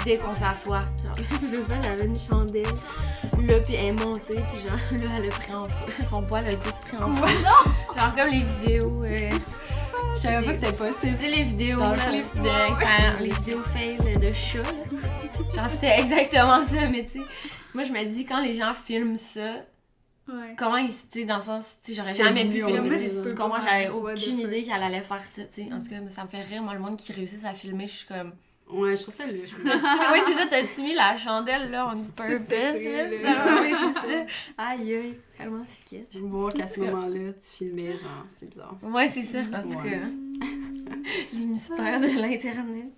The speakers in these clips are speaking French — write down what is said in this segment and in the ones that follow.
dès qu'on s'assoit. Genre, une fois, j'avais une chandelle, là, puis elle est montée, puis genre, là, elle a pris en feu. Son poil a tout pris en feu. Genre comme les vidéos... Je savais pas que c'était possible. Tu sais, les vidéos, là, les vidéos fail de chat, là. Genre, c'était exactement ça, mais tu sais, moi, je me dis, quand les gens filment ça, comment ils, tu sais, dans le sens, tu sais, j'aurais jamais pu filmer, tu comprends, j'avais aucune idée qu'elle allait faire ça, tu sais. En tout cas, ça me fait rire, moi, le monde qui réussit à filmer, je suis comme... Ouais, je trouve ça louche. Oui, c'est ça, t'as-tu mis la chandelle, là, on purpose, là? Oui, c'est ça. Aïe, aïe, tellement sketch. Je vois qu'à ce moment-là, tu filmais, genre, c'est bizarre. Ouais, c'est ça, en tout cas. Les mystères de l'Internet.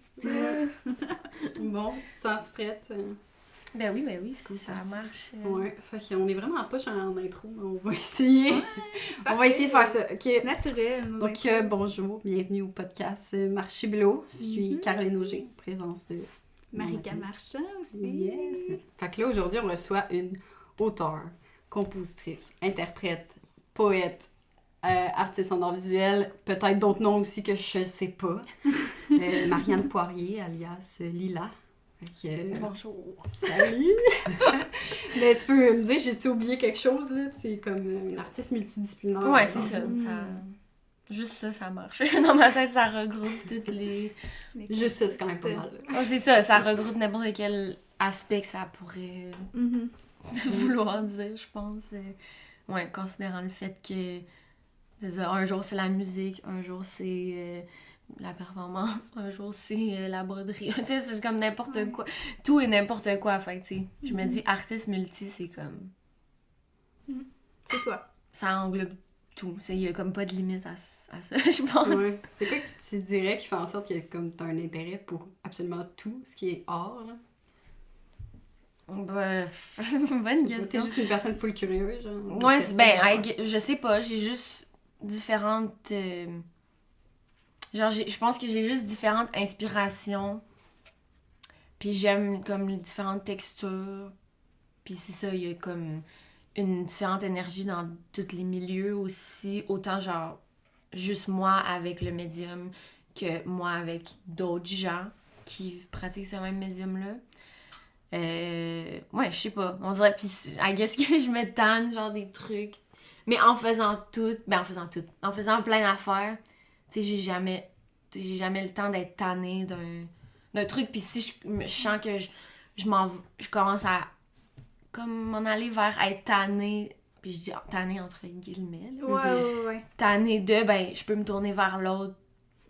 Bon, tu te sens prête? Ben oui, si ça marche. Ouais, fait qu'on est vraiment pas en intro, mais on va essayer. On va essayer de faire ça. OK. Naturel. Donc, bonjour, bienvenue au podcast Marché Bilo. Je suis Caroline Auger, présence de Marika Marchand aussi. Yes. Fait que là, aujourd'hui, on reçoit une auteure, compositrice, interprète, poète, artiste en art visuel, peut-être d'autres noms aussi que je sais pas. Marianne Poirier, alias Lila. Bonjour. Salut! Mais tu peux me dire, j'ai-tu oublié quelque chose, là? C'est comme une artiste multidisciplinaire. Ouais, c'est ça. Juste ça marche. Dans ma tête, ça regroupe toutes les... Juste ça, c'est quand même pas mal. Oh, c'est ça regroupe n'importe quel aspect que ça pourrait vouloir dire, je pense. Ouais, considérant le fait que... C'est ça, un jour, c'est la musique, un jour, c'est... la performance, un jour c'est la broderie, tu sais, c'est comme n'importe quoi, tout et n'importe quoi, fait tu sais, je me dis artiste multi, c'est comme... C'est toi. Ça englobe tout, il y a comme pas de limite à ça, je pense. Ouais. C'est quoi que tu dirais qui fait en sorte que t'as un intérêt pour absolument tout ce qui est art, là? Bonne question. T'es juste une personne full curieuse, genre? Ouais, je sais pas, j'ai juste différentes... Genre, je pense que j'ai juste différentes inspirations. Puis j'aime comme les différentes textures. Puis c'est ça, il y a comme une différente énergie dans tous les milieux aussi. Autant genre, juste moi avec le médium que moi avec d'autres gens qui pratiquent ce même médium-là. Ouais, je sais pas. On dirait, puis I guess que je me tanne genre des trucs. Mais en faisant plein d'affaires. Tu sais, j'ai jamais le temps d'être tannée d'un truc. Puis si je sens que je commence à comme m'en aller vers être tannée, puis je dis tannée entre guillemets, là. Ouais. Tannée de, ben, je peux me tourner vers l'autre.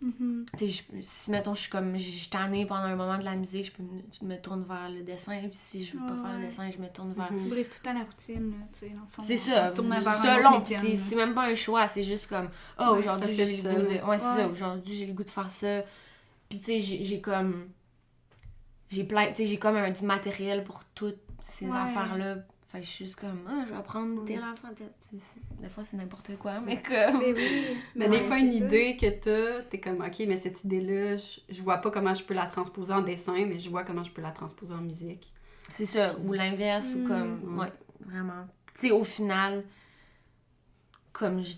Mm-hmm. Tu sais, si mettons, je suis tannée pendant un moment de la musique, je me tourne vers le dessin. Puis si je veux pas faire le dessin, je me tourne vers... Tu brises tout le temps la routine, là, tu sais, dans le fond. C'est ça, selon, puis c'est même pas un choix, c'est juste comme, aujourd'hui j'ai le goût de... Ouais, c'est ça, aujourd'hui j'ai le goût de faire ça. Puis tu sais, j'ai comme... J'ai comme du matériel pour toutes ces affaires-là. Fait que je suis juste comme, je vais prendre telle affaire. Des fois, c'est n'importe quoi, mais comme... Mais des fois, une idée que t'es comme, OK, mais cette idée-là, je vois pas comment je peux la transposer en dessin, mais je vois comment je peux la transposer en musique. C'est ça, ou l'inverse, ou comme... Ouais, vraiment. Tu sais, au final, comme je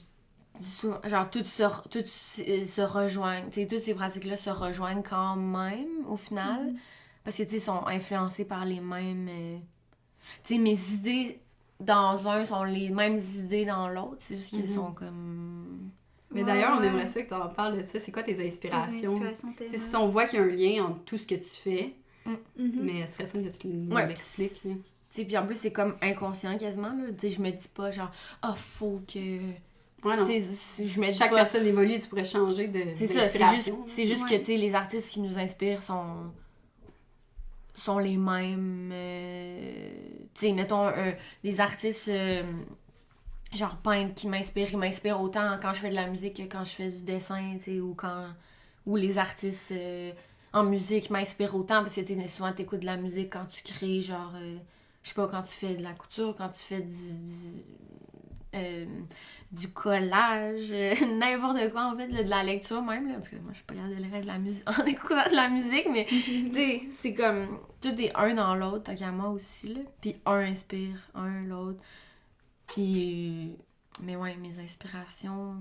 dis souvent, genre, toutes se rejoignent. Tu sais, toutes ces pratiques-là se rejoignent quand même, au final. Parce que, tu sais, sont influencées par les mêmes... Tu sais, mes idées dans un sont les mêmes idées dans l'autre. C'est juste qu'elles sont comme... Mais d'ailleurs, on aimerait ça que tu en parles de ça. C'est quoi tes inspirations? Si on voit qu'il y a un lien entre tout ce que tu fais, mais ce serait fun que tu nous l'expliques. Tu sais, puis en plus, c'est comme inconscient quasiment, là. Tu sais, je me dis pas genre, faut que... Ouais, non. Je me dis chaque personne évolue, tu pourrais changer d'inspiration. C'est juste que, tu sais, les artistes qui nous inspirent sont les mêmes. Tu sais, mettons, des artistes genre peintres qui m'inspirent. Ils m'inspirent autant quand je fais de la musique que quand je fais du dessin, tu sais, ou les artistes en musique m'inspirent autant parce que, tu sais, souvent t'écoutes de la musique quand tu crées, genre, je sais pas, quand tu fais de la couture, quand tu fais du collage, n'importe quoi en fait, de la lecture même, là, parce que moi je suis pas capable de lire de la musique en écoutant de la musique, mais tu sais, c'est comme tout est un dans l'autre, tant qu'à moi aussi, là, puis un inspire l'autre, puis mais ouais, mes inspirations,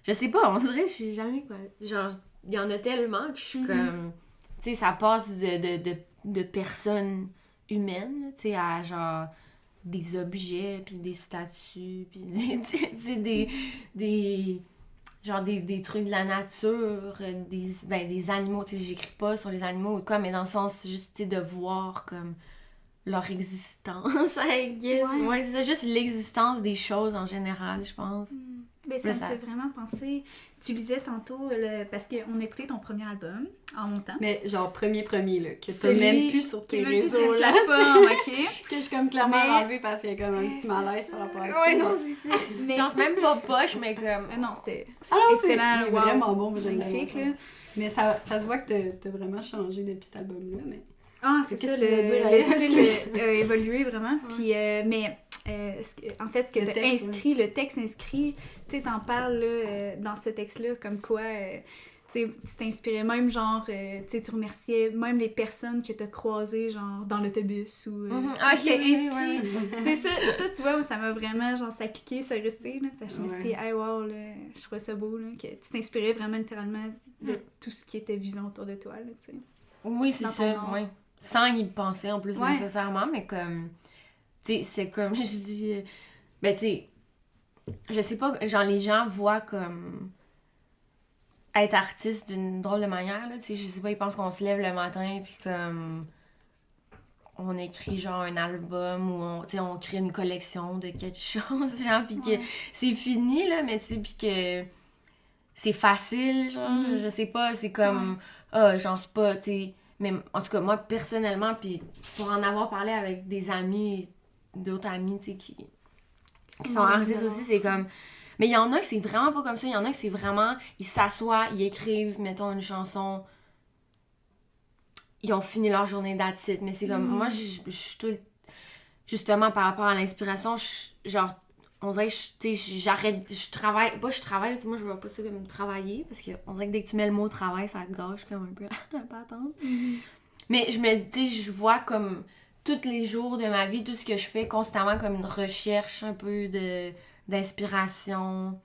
je sais pas, on dirait que je suis jamais quoi, genre, il y en a tellement que je suis comme, tu sais, ça passe de de personnes humaines, là, tu sais, à genre des objets, puis des statues, puis tu sais, des trucs de la nature, des animaux, tu sais, j'écris pas sur les animaux ou quoi, mais dans le sens, juste, tu sais, de voir comme leur existence, I guess. Ouais. Ouais, c'est ça, juste l'existence des choses en général, je pense. Ben, ça Là, me ça- fait vraiment penser. Tu lisais tantôt, parce qu'on a écouté ton premier album en montant. Mais genre, premier, là, que t'as Celui même plus sur qui tes est même plus sur réseaux, la là. plateforme, ok? Que je suis comme clairement Mais- enlevée parce qu'il y a comme un petit malaise par rapport à ça. Ouais, non, c'est ça. Mais- Genre, c'est même pas poche, mais comme... Ah non, c'était Ah non, c'est excellent. il est wow. vraiment bon, moi j'aime Magnifique, vraiment. là. Mais ça se voit que t'as vraiment changé depuis cet album-là, mais... Ah, c'est Qu'est-ce ça, que tu voulais dire, le Alex? style a évolué vraiment. Puis, mais en fait, ce que Le t'as texte, inscrit, le texte inscrit, tu sais, t'en parles là, dans ce texte-là, comme quoi, tu sais, tu t'inspirais même, genre, tu sais, tu remerciais même les personnes que t'as croisées, genre, dans l'autobus ou... Ah, c'est oui, inscrit. ouais. Tu sais, ça, tu vois, moi, ça m'a vraiment, genre, ça a cliqué, ça a resté, là, parce que je me suis dit, Ouais. hey, wow, là, je trouvais ça beau, là, que tu t'inspirais vraiment littéralement de Mm. tout ce qui était vivant autour de toi, là, tu sais. Oui, c'est Dans ça, ton art. ouais. Sans y penser en plus Ouais. nécessairement, mais comme... Tu sais, c'est comme, je dis... Ben, tu sais, je sais pas, genre, les gens voient comme... être artiste d'une drôle de manière, là, tu sais, je sais pas, ils pensent qu'on se lève le matin, puis comme... on écrit, genre, un album, ou on, tu sais, on crée une collection de quelque chose, genre, puis que Ouais. c'est fini, là, mais tu sais, puis que... c'est facile, genre, Mhm. je sais pas, c'est comme... ah, genre, c'est pas, tu sais... Mais en tout cas, moi, personnellement, puis pour en avoir parlé avec des amis, d'autres amis, tu sais, qui sont artistes aussi, c'est comme... Mais il y en a que c'est vraiment pas comme ça. Il y en a que c'est vraiment... Ils s'assoient, ils écrivent, mettons, une chanson. Ils ont fini leur journée that's it. Mais c'est comme... Moi, je suis tout... Justement, par rapport à l'inspiration, genre... On dirait que tu sais, j'arrête... Je travaille... Pas je travaille, tu sais, moi, je vois pas ça comme travailler. Parce que on dirait que dès que tu mets le mot travail, ça gâche comme un peu la patente. Mais je me dis, je vois comme tous les jours de ma vie, tout ce que je fais constamment comme une recherche un peu d'inspiration.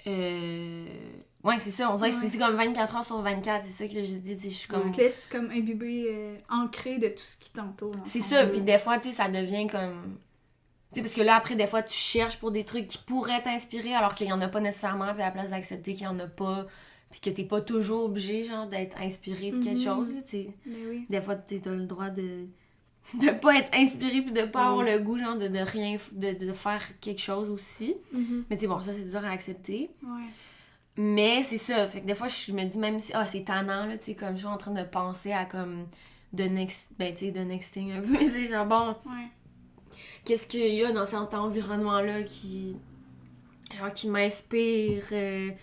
Ouais, c'est ça. On dirait que c'est comme 24 heures sur 24, c'est ça que je dis. Je suis Tu comme... te laisses comme imbiber, ancré de tout ce qui t'entoure. dans le C'est fond. ça. Puis des fois, tu sais, ça devient comme... Tu sais, parce que là, après, des fois, tu cherches pour des trucs qui pourraient t'inspirer alors qu'il y en a pas nécessairement, puis à la place d'accepter qu'il y en a pas, puis que t'es pas toujours obligé, genre, d'être inspiré de quelque chose, tu sais. Mais oui. Des fois, tu as le droit de pas être inspiré puis de pas avoir le goût, genre, de rien, de faire quelque chose aussi. Mais tu sais, bon, ça, c'est dur à accepter. Ouais. Mais c'est ça, fait que des fois, je me dis même si, c'est tannant, là, tu sais, comme je suis en train de penser à, comme, de nexting un peu, tu sais, genre, bon, Ouais. qu'est-ce qu'il y a dans cet environnement-là qui m'inspire. Tu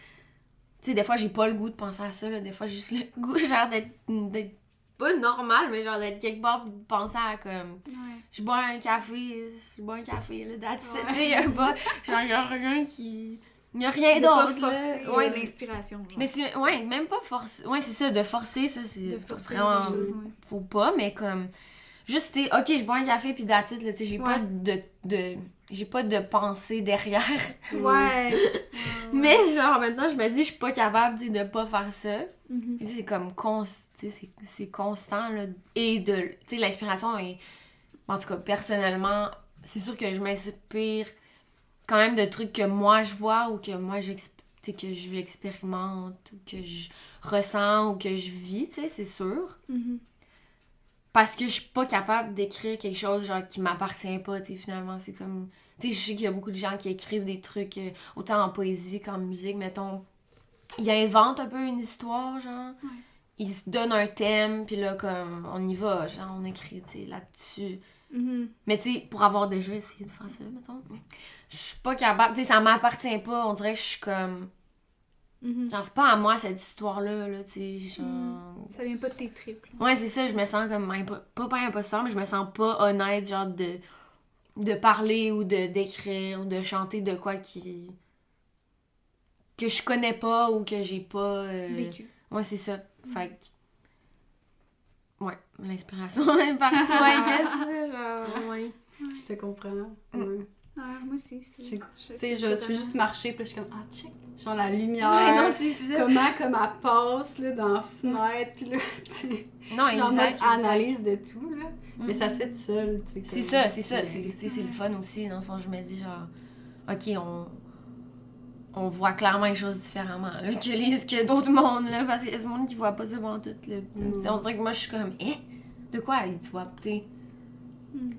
sais, des fois, j'ai pas le goût de penser à ça, là. Des fois, j'ai juste le goût, genre, d'être pas normal, mais genre, d'être quelque part pis de penser à, comme, Ouais. je bois un café, là, that's it. Ouais. Tu sais, y a pas, genre, y a rien qui... Y a rien De pas d'autre, forcer là. Ouais, l'inspiration. genre. mais c'est... Ouais, même pas forcer... Ouais, c'est ça, de forcer, ça, c'est De forcer vraiment... des choses, ouais. Faut pas, mais comme... Juste, tu sais, ok, je bois un café puis that's it, là, tu sais, j'ai pas j'ai pas de pensée derrière. Ouais. Mais genre, en même temps, je me dis, je suis pas capable, tu sais, de pas faire ça. Mhm. Tu sais, c'est comme c'est constant, là. Et de... Tu sais, l'inspiration est... En tout cas, personnellement, c'est sûr que je m'inspire quand même de trucs que moi, je vois ou que moi, tu sais, que j'expérimente ou que je ressens ou que je vis, tu sais, c'est sûr. Mhm. Parce que je suis pas capable d'écrire quelque chose genre qui m'appartient pas, tu sais, finalement, c'est comme... Tu sais, je sais qu'il y a beaucoup de gens qui écrivent des trucs, autant en poésie qu'en musique, mettons. Ils inventent un peu une histoire, genre. Ouais. Ils se donnent un thème, puis là, comme, on y va, genre, on écrit, tu sais, là-dessus. Mhm. Mais tu sais, pour avoir déjà essayé de faire ça, mettons, je suis pas capable, tu sais, ça m'appartient pas, on dirait que je suis comme... Mhm. Genre, c'est pas à moi, cette histoire-là, là, tu sais, genre... Ça vient pas de tes tripes. là. Ouais, c'est ça, je me sens comme pas imposteur, mais je me sens pas honnête, genre de parler ou d'écrire ou de chanter de quoi que je connais pas ou que j'ai pas... Vécu. Ouais, c'est ça. Fait que... Ouais, l'inspiration est partout, I guess, genre, ouais. Je te comprends. Mm. Ouais. Moi aussi, Tu sais, je suis juste marcher, puis je suis comme, ah, check, genre la lumière, Ouais, non, c'est ça. comment comme elle passe, là, dans la fenêtre, puis là, tu sais, Non, genre mode exact. analyse de tout, là. Mais ça se fait tout seul, tu sais. C'est ça. C'est le fun aussi, dans le sens où je me dis, genre, OK, on voit clairement les choses différemment là, que d'autres mondes, là, parce qu'il y a ce monde qui voit pas ça pendant tout. Là. On dirait que moi, je suis comme, de quoi tu vois, tu sais.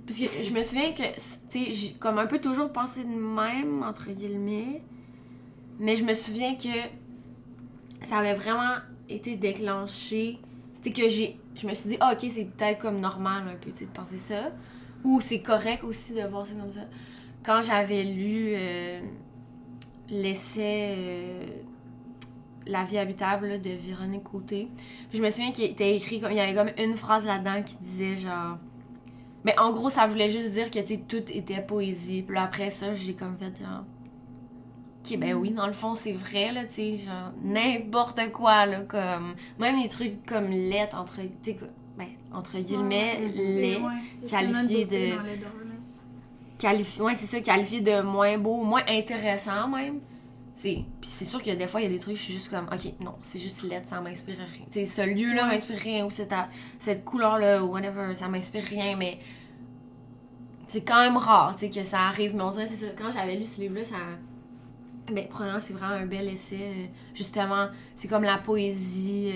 Parce que je me souviens que, tu sais, j'ai comme un peu toujours pensé de même, entre guillemets, mais je me souviens que ça avait vraiment été déclenché, tu sais, que je me suis dit, OK, c'est peut-être comme normal un peu, tu sais, de penser ça, ou c'est correct aussi de voir ça comme ça. Quand j'avais lu l'essai La vie habitable là, de Véronique Côté, puis je me souviens qu'il était écrit, il y avait comme une phrase là-dedans qui disait genre... Mais en gros, ça voulait juste dire que, tu sais, tout était poésie. Puis là, après ça, j'ai comme fait genre... OK, ben oui, dans le fond, c'est vrai, là, tu sais, genre, n'importe quoi, là, comme... Même les trucs comme lettres, entre guillemets, qualifiés de... Ouais, c'est ça, qualifié de moins beau, moins intéressant même. Puis c'est sûr que des fois, il y a des trucs, je suis juste comme, OK, non, c'est juste lettre, ça m'inspire rien. Tu sais, ce lieu-là m'inspire rien, ou cette couleur-là, ou whatever, ça m'inspire rien, mais c'est quand même rare, tu sais, que ça arrive. Mais on dirait, c'est ça, quand j'avais lu ce livre-là, ça... Ben, premièrement, c'est vraiment un bel essai, justement, c'est comme la poésie...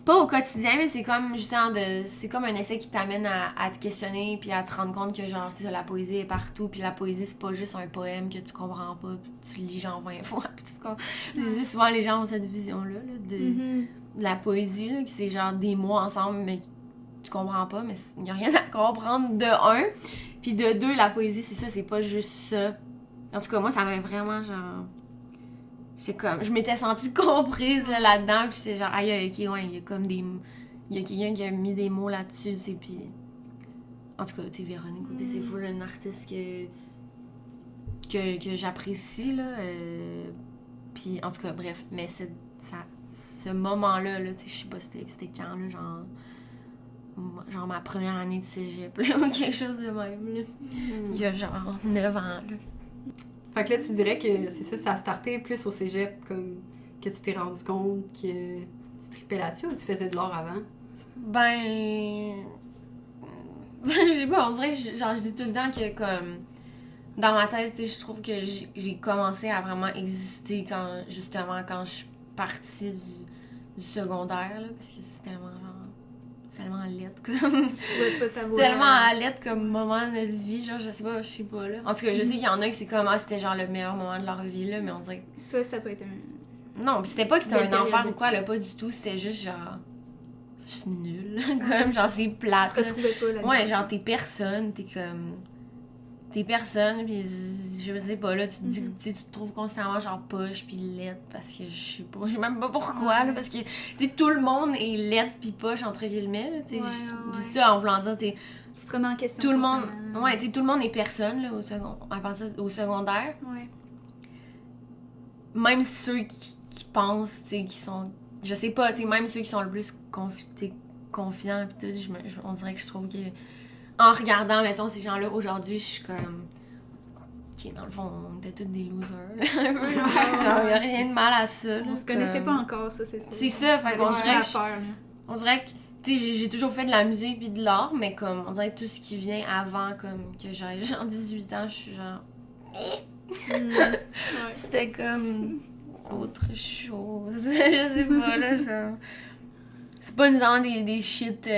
Pas au quotidien, mais c'est comme justement c'est comme un essai qui t'amène à te questionner puis à te rendre compte que genre c'est ça, la poésie est partout, puis la poésie c'est pas juste un poème que tu comprends pas puis tu le lis genre 20 fois puis tu comprends. Puis souvent les gens ont cette vision là, de la poésie là, qui c'est genre des mots ensemble mais tu comprends pas, mais il y a rien à comprendre de un, puis de deux, la poésie c'est ça, c'est pas juste ça. En tout cas moi ça m'a vraiment genre... C'est comme, je m'étais sentie comprise là-dedans, puis j'étais genre, aïe, ok, ouais, il y a comme des... Il y a quelqu'un qui a mis des mots là-dessus, tu sais, puis... En tout cas, tu sais, Véronique Côté, c'est full une artiste que j'apprécie, là. Puis, en tout cas, bref, mais ce moment-là, là, tu sais, je sais pas c'était quand, là, genre ma première année de cégep, là, ou quelque chose de même, là. Il y a genre 9 ans, là. Fait que là, tu dirais que c'est ça a starté plus au cégep, comme que tu t'es rendu compte que tu tripais là-dessus, ou tu faisais de l'art avant? Ben... je sais pas, on dirait que genre, je dis tout le temps que comme... Dans ma tête, je trouve que j'ai commencé à vraiment exister quand je suis partie du secondaire, là, parce que c'est tellement genre... C'est tellement laide comme... C'est tellement laide comme moment de notre vie, genre, je sais pas, là. En tout cas, je sais qu'il y en a qui c'est comme, c'était genre le meilleur moment de leur vie, là, mais on dirait que... Toi, ça peut être un... Non, pis c'était pas que c'était un enfer ou quoi, là, pas du tout, c'était juste genre... C'est juste nul, comme, genre, c'est plate, tu te retrouvais pas là-dedans. Ouais, genre, t'es personne, pis je sais pas, là, tu te dis, tu te trouves constamment genre poche pis laide, parce que je sais pas, je sais même pas pourquoi, là, parce que, tu sais, tout le monde est laide pis poche, entre guillemets, là, tu sais, je dis ça en voulant dire, tu te remets en question. Tout le monde, ouais, tu sais, tout le monde est personne, là, à partir au secondaire. Ouais. Même ceux qui pensent, tu sais, qui sont, je sais pas, tu sais, même ceux qui sont le plus confiants pis tout, on dirait que je trouve que en regardant, mettons, ces gens-là, aujourd'hui, je suis comme... OK, dans le fond, on était tous des losers, un peu. Genre, il y a rien de mal à ça. On se connaissait pas encore, ça, c'est ça. C'est ça, fait qu'on dirait que... On dirait que, tu sais, j'ai toujours fait de la musique puis de l'art, mais comme, on dirait que tout ce qui vient avant, comme, que j'ai genre 18 ans, je suis genre... C'était comme... autre chose. Je sais pas, là, genre... C'est pas nécessairement des shit...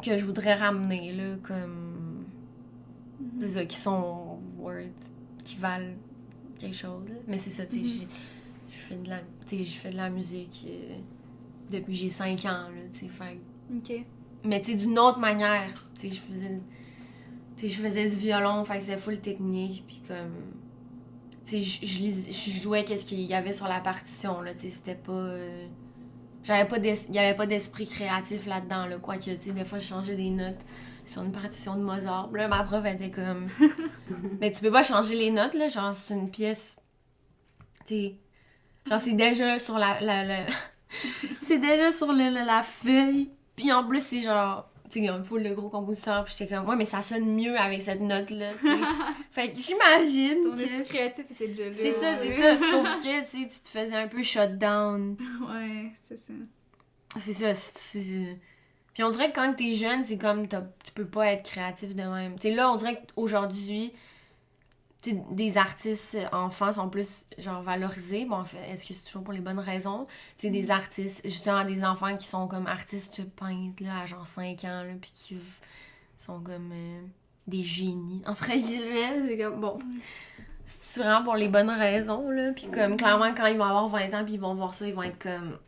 que je voudrais ramener, là, comme... C'est ça, qui sont worth, qui valent quelque chose, là. Mais c'est ça, tu sais, je fais de la musique depuis que j'ai 5 ans, là, tu sais, fait... OK. Mais, tu sais, d'une autre manière, tu sais, je faisais du violon, fait que c'était full technique, puis comme... Tu sais, je jouais qu'est-ce qu'il y avait sur la partition, là, tu sais, c'était pas... il y avait pas d'esprit créatif là-dedans, là, quoique, tu sais, des fois, je changeais des notes sur une partition de Mozart. Là, ma prof était comme... Mais tu peux pas changer les notes, là, genre, c'est une pièce... Tu sais... Genre, c'est déjà sur c'est déjà sur la feuille, puis en plus, c'est genre... tu sais, il y a un full de gros compositeurs, puis j'étais comme, ouais, mais ça sonne mieux avec cette note-là, tu sais. Fait que j'imagine Ton que... esprit créatif était déjà là. C'est ça. Sauf que, tu sais, tu te faisais un peu shut down. Ouais, c'est ça. C'est ça, Puis on dirait que quand t'es jeune, c'est comme, tu peux pas être créatif de même. Tu sais, là, on dirait qu'aujourd'hui, tu sais, des artistes enfants sont plus, genre, valorisés. Bon, en fait, est-ce que c'est toujours pour les bonnes raisons? Tu sais, des artistes, justement, des enfants qui sont comme artistes peintres, là, à genre 5 ans, là, puis qui sont comme des génies. En serait c'est comme, bon, c'est vraiment pour les bonnes raisons, là. Puis comme, clairement, quand ils vont avoir 20 ans, puis ils vont voir ça, ils vont être comme...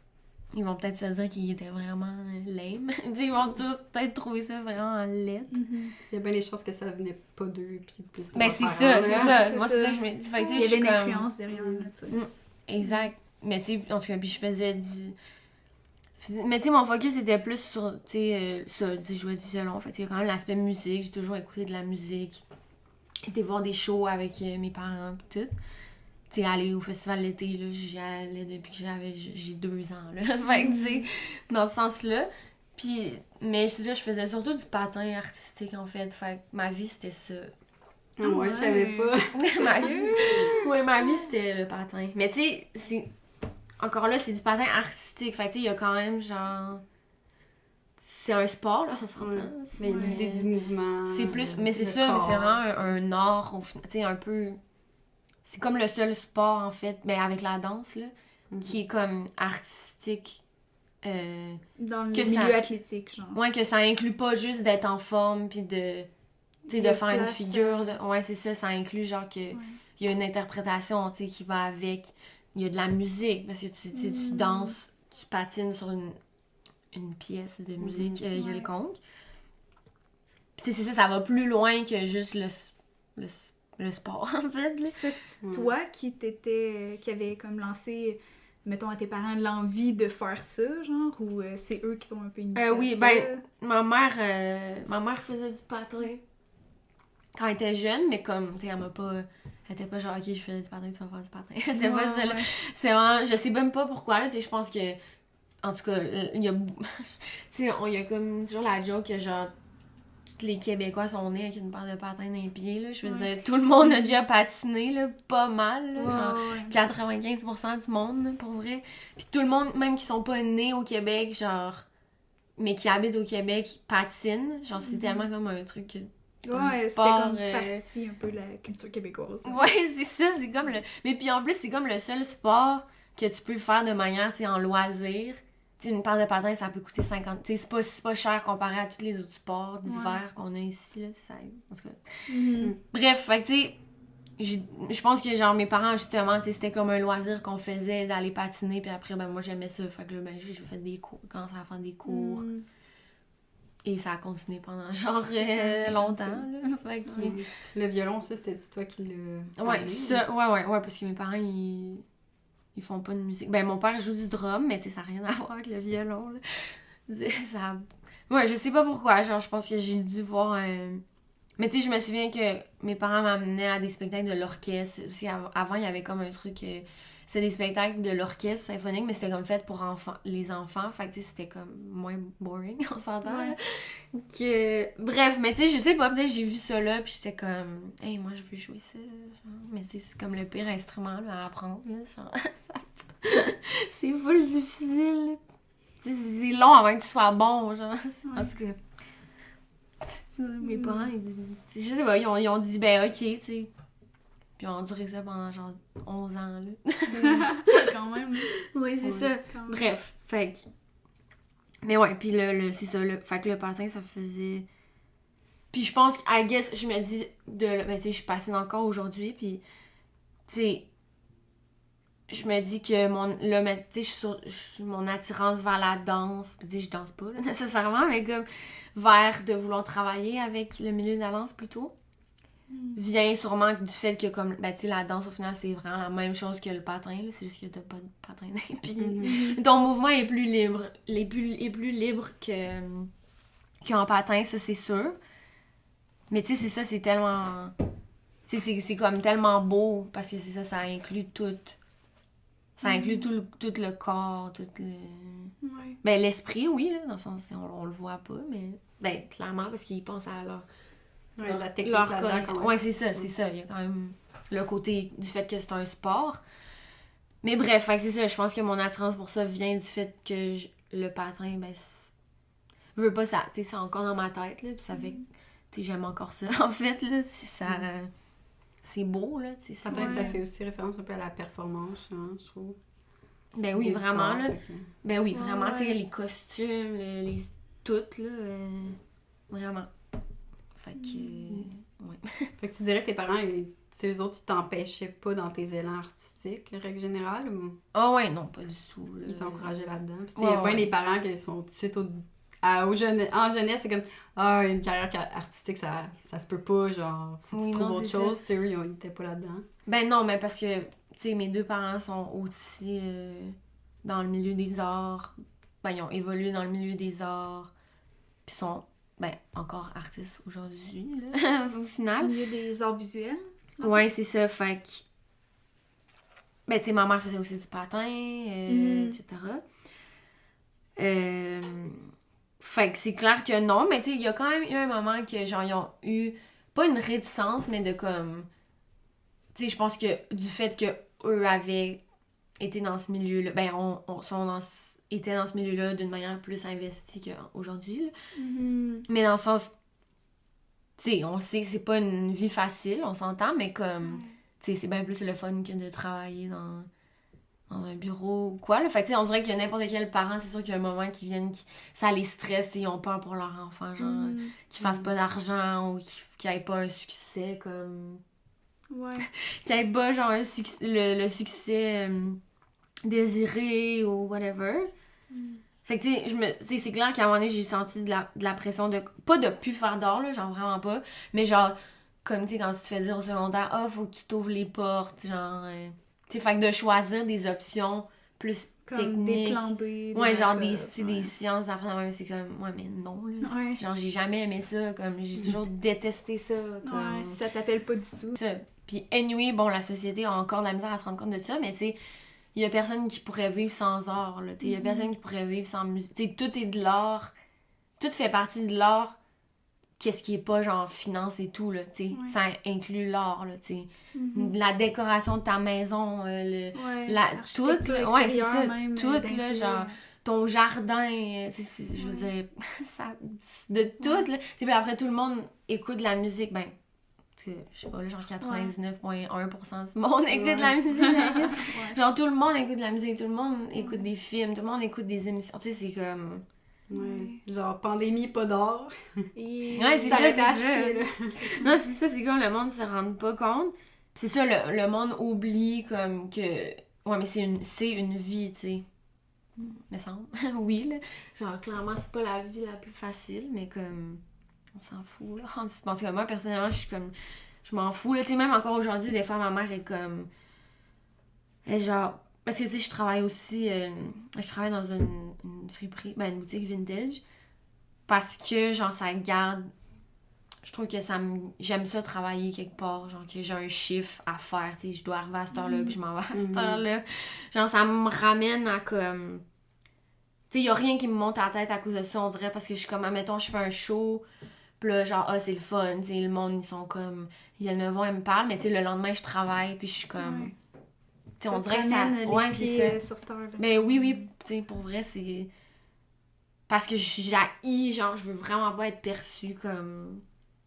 Ils vont peut-être se dire qu'ils étaient vraiment lame. Ils vont tous peut-être trouver ça vraiment laid. Il y a bien les chances que ça venait pas d'eux, puis plus de Ben, leurs c'est parents, ça, là. c'est ça. c'est Moi, ça. c'est ça que je me dis. Fait que, tu sais, Il y je avait suis une comme... influence derrière, là, tu sais. Exact. Mais, tu sais, en tout cas, puis je faisais du... Mais, tu sais, mon focus était plus sur, tu sais, ça, tu sais, je jouais du violon. Fait que, il y a quand même l'aspect musique. J'ai toujours écouté de la musique. Été voir des shows avec mes parents, pis tout. Tu sais, aller au festival l'été, là, j'y allais depuis que j'ai 2 ans, là. Fait que, tu sais, dans ce sens-là. Puis, mais c'est ça, je faisais surtout du patin artistique, en fait. Fait que ma vie, c'était ça. Ah ouais, je savais pas. ma vie, c'était le patin. Mais, tu sais, c'est... Encore là, c'est du patin artistique. Fait que, tu sais, il y a quand même, genre... C'est un sport, là, on s'entend. Ouais. Mais l'idée du mouvement... C'est plus... Mais c'est le ça, mais corps. c'est vraiment un art, au final. Tu sais, un peu... C'est comme le seul sport, en fait, ben avec la danse, là, qui est comme artistique. Dans le que milieu ça- athlétique, genre. Ouais, que ça inclut pas juste d'être en forme, puis de... Tu sais, de Le faire une place, figure. Ouais, c'est ça, ça inclut genre que... Ouais. Il y a une interprétation, tu sais, qui va avec. Il y a de la musique, parce que tu sais, tu danses, tu patines sur une pièce de musique quelconque. Puis tu sais, c'est ça va plus loin que juste le sport, en fait, là. Ça, c'est toi qui avait comme lancé, mettons, à tes parents l'envie de faire ça, genre, ou c'est eux qui t'ont un peu initié Oui, à ça? ben, ma mère faisait du patin quand elle était jeune, mais comme, tu sais, elle était pas genre, ok, je faisais du patin, tu vas faire du patin. C'est pas ça, là. Ouais. C'est vraiment, je sais même pas pourquoi, là, tu sais, je pense que, en tout cas, il y a, tu sais, il y a comme toujours la joke que, genre, tous les Québécois sont nés avec une paire de patins dans les pieds, là. Je veux dire, tout le monde a déjà patiné, là, pas mal, là, genre, Ouais. 95% du monde, là, pour vrai. Puis tout le monde, même qui sont pas nés au Québec, genre, mais qui habitent au Québec, patinent. Genre, c'est tellement comme un truc que... un Ouais, c'était sport, comme partie un peu de la culture québécoise. Ouais, c'est ça, c'est comme le... Mais puis en plus, c'est comme le seul sport que tu peux faire de manière, tu sais, en loisir. Tu sais, une paire de patins, ça peut coûter 50... Tu sais, c'est pas cher comparé à tous les autres sports d'hiver qu'on a ici, là, ça... En tout cas... Bref, fait que, tu sais, je pense que, genre, mes parents, justement, tu sais, c'était comme un loisir qu'on faisait d'aller patiner, puis après, ben, moi, j'aimais ça. Fait que là, ben, j'ai fait des cours, commencé à faire des cours. Et ça a continué pendant, genre, longtemps, là. Fait que... Ouais. Le violon, ça, c'était toi qui l'as Ouais, amené, ça, ouais, parce que mes parents, ils font pas de musique. Ben, mon père joue du drum, mais tu sais, ça n'a rien à voir avec le violon, là. Ça... Ouais, je sais pas pourquoi, genre, je pense que j'ai dû voir un... Mais tu sais, je me souviens que mes parents m'amenaient à des spectacles de l'orchestre. Parce qu'avant, il y avait comme un truc... c'était des spectacles de l'orchestre symphonique, mais c'était comme fait pour les enfants. Fait que tu sais, c'était comme moins boring, on s'entend. Ouais. Bref, mais tu sais, je sais pas, peut-être j'ai vu ça là, puis j'étais comme, hey, moi je veux jouer ça. Genre. Mais tu sais, c'est comme le pire instrument là, à apprendre. Là, genre, c'est full difficile. Tu sais, c'est long avant que tu sois bon. Genre. En tout cas, mes parents, je sais pas, ils ont dit, ben ok, tu sais. Puis ils ont duré ça pendant genre 11 ans. Là. Quand même. Oui, c'est ça. Quand même. Bref, fait que... Mais ouais, puis c'est ça, fait que le patin, ça faisait... Puis je pense I guess, je me dis, ben tu sais, je patine encore aujourd'hui, puis tu sais, je me dis que tu sais, mon attirance vers la danse, puis tu sais, je danse pas, là, nécessairement, mais comme vers de vouloir travailler avec le milieu de la danse, plutôt, vient sûrement du fait que, comme, ben tu sais, la danse, au final, c'est vraiment la même chose que le patin, là, c'est juste que t'as pas de patin dans les pieds. Ton mouvement est plus libre, est plus libre qu'en patin, ça, c'est sûr. Mais tu sais, c'est ça, c'est tellement... Tu sais, c'est comme tellement beau, parce que c'est ça, ça inclut tout. Ça inclut tout le corps, Ouais. Ben, l'esprit, oui, là, dans le sens, on le voit pas, mais... Ben, clairement, parce qu'ils pensent à La technique leur là-dedans, corps. quand même. Ouais, c'est ça. Il y a quand même le côté du fait que c'est un sport. Mais bref, fait que c'est ça. Je pense que mon attirance pour ça vient du fait que le patin, ben, je veux pas ça. Tu sais, c'est encore dans ma tête, là. Puis ça fait que, tu sais, j'aime encore ça, en fait, là. C'est beau, là. Tu sais, Patin, ça fait aussi référence un peu à la performance, hein, je trouve. Ben oui, Du vraiment, corps, là. fait que- Ben oui, Ouais, vraiment, tu sais, ouais. les costumes, tout, là. Vraiment. Fait que... ouais. Fait que tu dirais que tes parents, eux autres, ils t'empêchaient pas dans tes élans artistiques, règle générale, ou Ah ouais, non, pas du tout, là. ils t'encourageaient là-dedans? Puis tu sais, Ouais, il y a bien ouais. des parents qui sont tout de suite en jeunesse, c'est comme une carrière artistique, ça se peut pas, genre, faut que tu Oui, trouves non, autre c'est chose. Tu sais, eux, ils étaient pas là-dedans. Ben non, mais parce que, tu sais, mes deux parents sont aussi dans le milieu des arts. Ben, ils ont évolué dans le milieu des arts. Puis sont, ben, encore artistes aujourd'hui, là, au Au final. milieu des arts visuels. Ouais, c'est ça, fait que... Ben, tu sais, ma mère faisait aussi du patin, etc. Fait que c'est clair que non, mais tu sais, il y a quand même eu un moment que, genre, ils ont eu, pas une réticence, mais de comme... Tu sais, je pense que du fait que eux avaient été dans ce milieu-là, ben, étaient dans ce milieu-là d'une manière plus investie qu'aujourd'hui, là. Mais dans le sens... Tu sais, on sait que c'est pas une vie facile, on s'entend, mais comme... Tu sais, c'est bien plus le fun que de travailler dans un bureau ou quoi, là. Fait que, tu sais, on dirait que n'importe quel parent, c'est sûr qu'il y a un moment qui viennent, ça les stresse, ils ont peur pour leur enfant, genre, qu'ils fassent pas d'argent ou qu'ils aient pas un succès, comme... Ouais. Qu'ils aient pas, genre, le succès désiré ou whatever. Fait que, tu sais, c'est clair qu'à un moment donné, j'ai senti de la pression de... Pas de plus faire d'or, là, genre, vraiment pas, mais genre... Comme, tu sais, quand tu te fais dire au secondaire, faut que tu t'ouvres les portes, genre... Tu sais, fait que de choisir des options plus Comme techniques. des plans B. des Ouais, genre backups, des sciences d'affaires, ouais, c'est comme... Ouais, mais non, là. Ouais. Genre, j'ai jamais aimé ça, comme... J'ai toujours détesté ça, comme... Ouais, ça t'appelle pas du tout. Ça. Puis, anyway, bon, la société a encore de la misère à se rendre compte de ça, mais tu sais, il y a personne qui pourrait vivre sans art, là. Tu sais, il y a personne qui pourrait vivre sans musique. Tu sais, tout est de l'art. Tout fait partie de l'art. Qu'est-ce qui est pas genre finance et tout, là, tu sais. Ouais. Ça inclut l'art, là, tu sais. La décoration de ta maison, Ouais, tout, l'architecture là, ouais, c'est extérieure ça, même, tout, là, d'inclure, genre, ton jardin, je veux dire, ça, de tout, là. Tu sais, puis après, tout le monde écoute de la musique, ben, parce que, je sais pas, là, genre 99,1% du monde écoute de la musique, Ouais. genre, tout le monde écoute de la musique, tout le monde écoute des films, tout le monde écoute des émissions, tu sais, c'est comme... Ouais. Genre, pandémie, pas d'or. Et... Ouais, c'est ça, arrête c'est à ça. chier, là. Non, c'est ça, c'est comme le monde se rend pas compte. Pis c'est ça, le monde oublie comme que... Ouais, mais c'est une vie, tu sais. Me semble. Oui, là. Genre, clairement, c'est pas la vie la plus facile, mais comme... On s'en fout, là. Je pense que moi, personnellement, je suis comme... Je m'en fous, là. Tu sais, même encore aujourd'hui, des fois, ma mère est comme... Elle est genre... Parce que, tu sais, je travaille aussi... je travaille dans une friperie, ben, une boutique vintage. Parce que, genre, ça garde... Je trouve que j'aime ça travailler quelque part, genre que j'ai un chiffre à faire, tu sais, je dois arriver à cette heure-là, puis je m'en vais à cette heure-là. Genre, ça me ramène à comme... Tu sais, y a rien qui me monte à la tête à cause de ça, on dirait, parce que je suis comme, admettons, je fais un show, puis là, genre, c'est le fun, tu sais, le monde, ils sont comme... Ils viennent me voir, ils me parlent, mais tu sais, le lendemain, je travaille, puis je suis comme... Ouais. Tu sais, on dirait que ça... Ouais, c'est ça. Sur terre, là. Ben oui, tu sais, pour vrai, c'est... Parce que j'haïs, genre, je veux vraiment pas être perçue comme...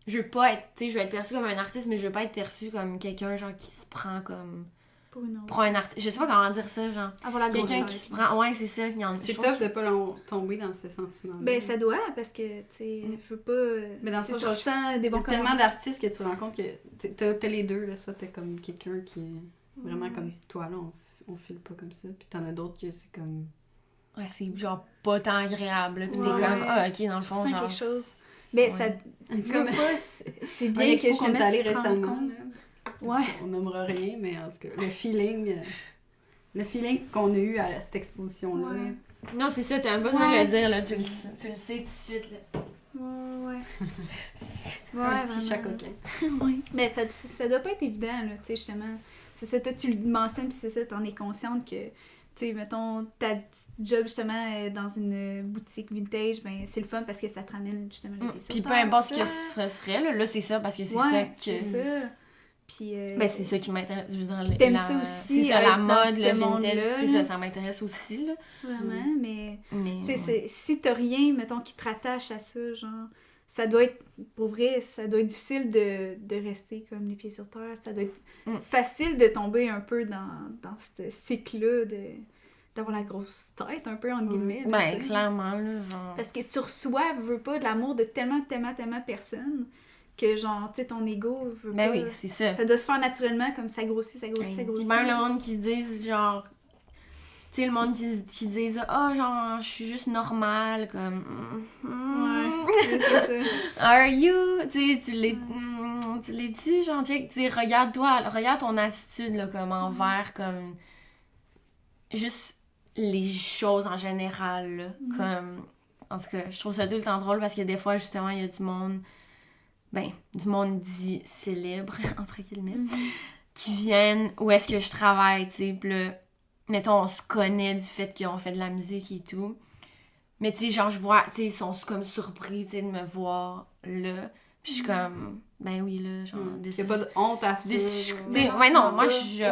Je veux pas être, tu sais, je veux être perçue comme un artiste, mais je veux pas être perçue comme quelqu'un, genre, qui se prend comme... Pour une autre. Pour un artiste. Je sais pas comment dire ça, genre. Avoir la grosse Quelqu'un tête. qui se prend... Ouais, c'est ça. C'est tough de pas tomber dans ce sentiment. Ben, ça doit, parce que, tu sais, je veux pas... Mais dans le tu sens, sais, tu ressens des Il y a bons tellement commentaires. d'artistes que tu te rends compte que t'as les deux, là. Soit t'es comme quelqu'un qui est vraiment comme toi, là, on file pas comme ça. Puis t'en as d'autres que c'est comme... Ouais, c'est genre pas tant agréable. Là, pis Ouais. t'es comme, ok, dans le Tu fond, ressens genre... quelque chose. Ben, Ouais. ça... Comme C'est un bien que expo qu'on est justement, allé tu te rends récemment, compte. là. Ouais. On nommera rien, mais en tout cas, le feeling qu'on a eu à cette exposition-là. Ouais. Non, c'est ça, t'as besoin de Ouais. le dire, là. Tu le sais tout de suite, là. Ouais. Un petit chat coquin. Ouais. Mais ça doit pas être évident, là, tu sais, justement. c'est ça, toi, tu le mentionnes, puis c'est ça, t'en es consciente que, tu sais, mettons, ta job, justement, dans une boutique vintage, ben, c'est le fun parce que ça te ramène, justement, les pieds sur Puis peu terre, importe ce ça. que ce serait, là c'est ça, parce que c'est Ouais, ça que... c'est ça. Puis, Ben, c'est ça qui m'intéresse. Je veux dire, puis t'aimes ça aussi, c'est ça, être la dans mode, ce le monde-là, vintage, c'est là. ça m'intéresse aussi, là. Vraiment, mais... Mais... Tu sais, si t'as rien, mettons, qui te rattache à ça, genre, ça doit être, pour vrai, ça doit être difficile de rester comme les pieds sur terre. Ça doit être facile de tomber un peu dans ce cycle-là, d'avoir la grosse tête, un peu, entre guillemets. Là, Ben, t'sais. clairement, là, genre... Parce que tu reçois, veux pas, de l'amour de tellement de personnes que, genre, tu sais, ton ego veut Ben pas... oui, c'est ça. Ça doit se faire naturellement, comme ça grossit. Puis même le monde qui se dit, genre... Tu sais, le monde qui disent « Ah, genre, je suis juste normale, comme... Ouais, c'est ça. Are you? » Tu sais, tu l'es-tu, genre, check, tu sais, regarde ton attitude, là, comme envers, comme... Juste les choses en général, là, comme... En tout cas, je trouve ça tout le temps drôle parce que des fois, justement, il y a du monde... Ben, du monde dit célèbre, entre guillemets, qui viennent où est-ce que je travaille, tu sais, pis là... Mettons, on se connaît du fait qu'on fait de la musique et tout. Mais tu sais, genre, je vois, tu sais, ils sont comme surpris, tu sais, de me voir là. Puis je suis comme, ben oui, là, genre... Il n'y a pas de honte à ça. Tu sais, ouais, non, moi, je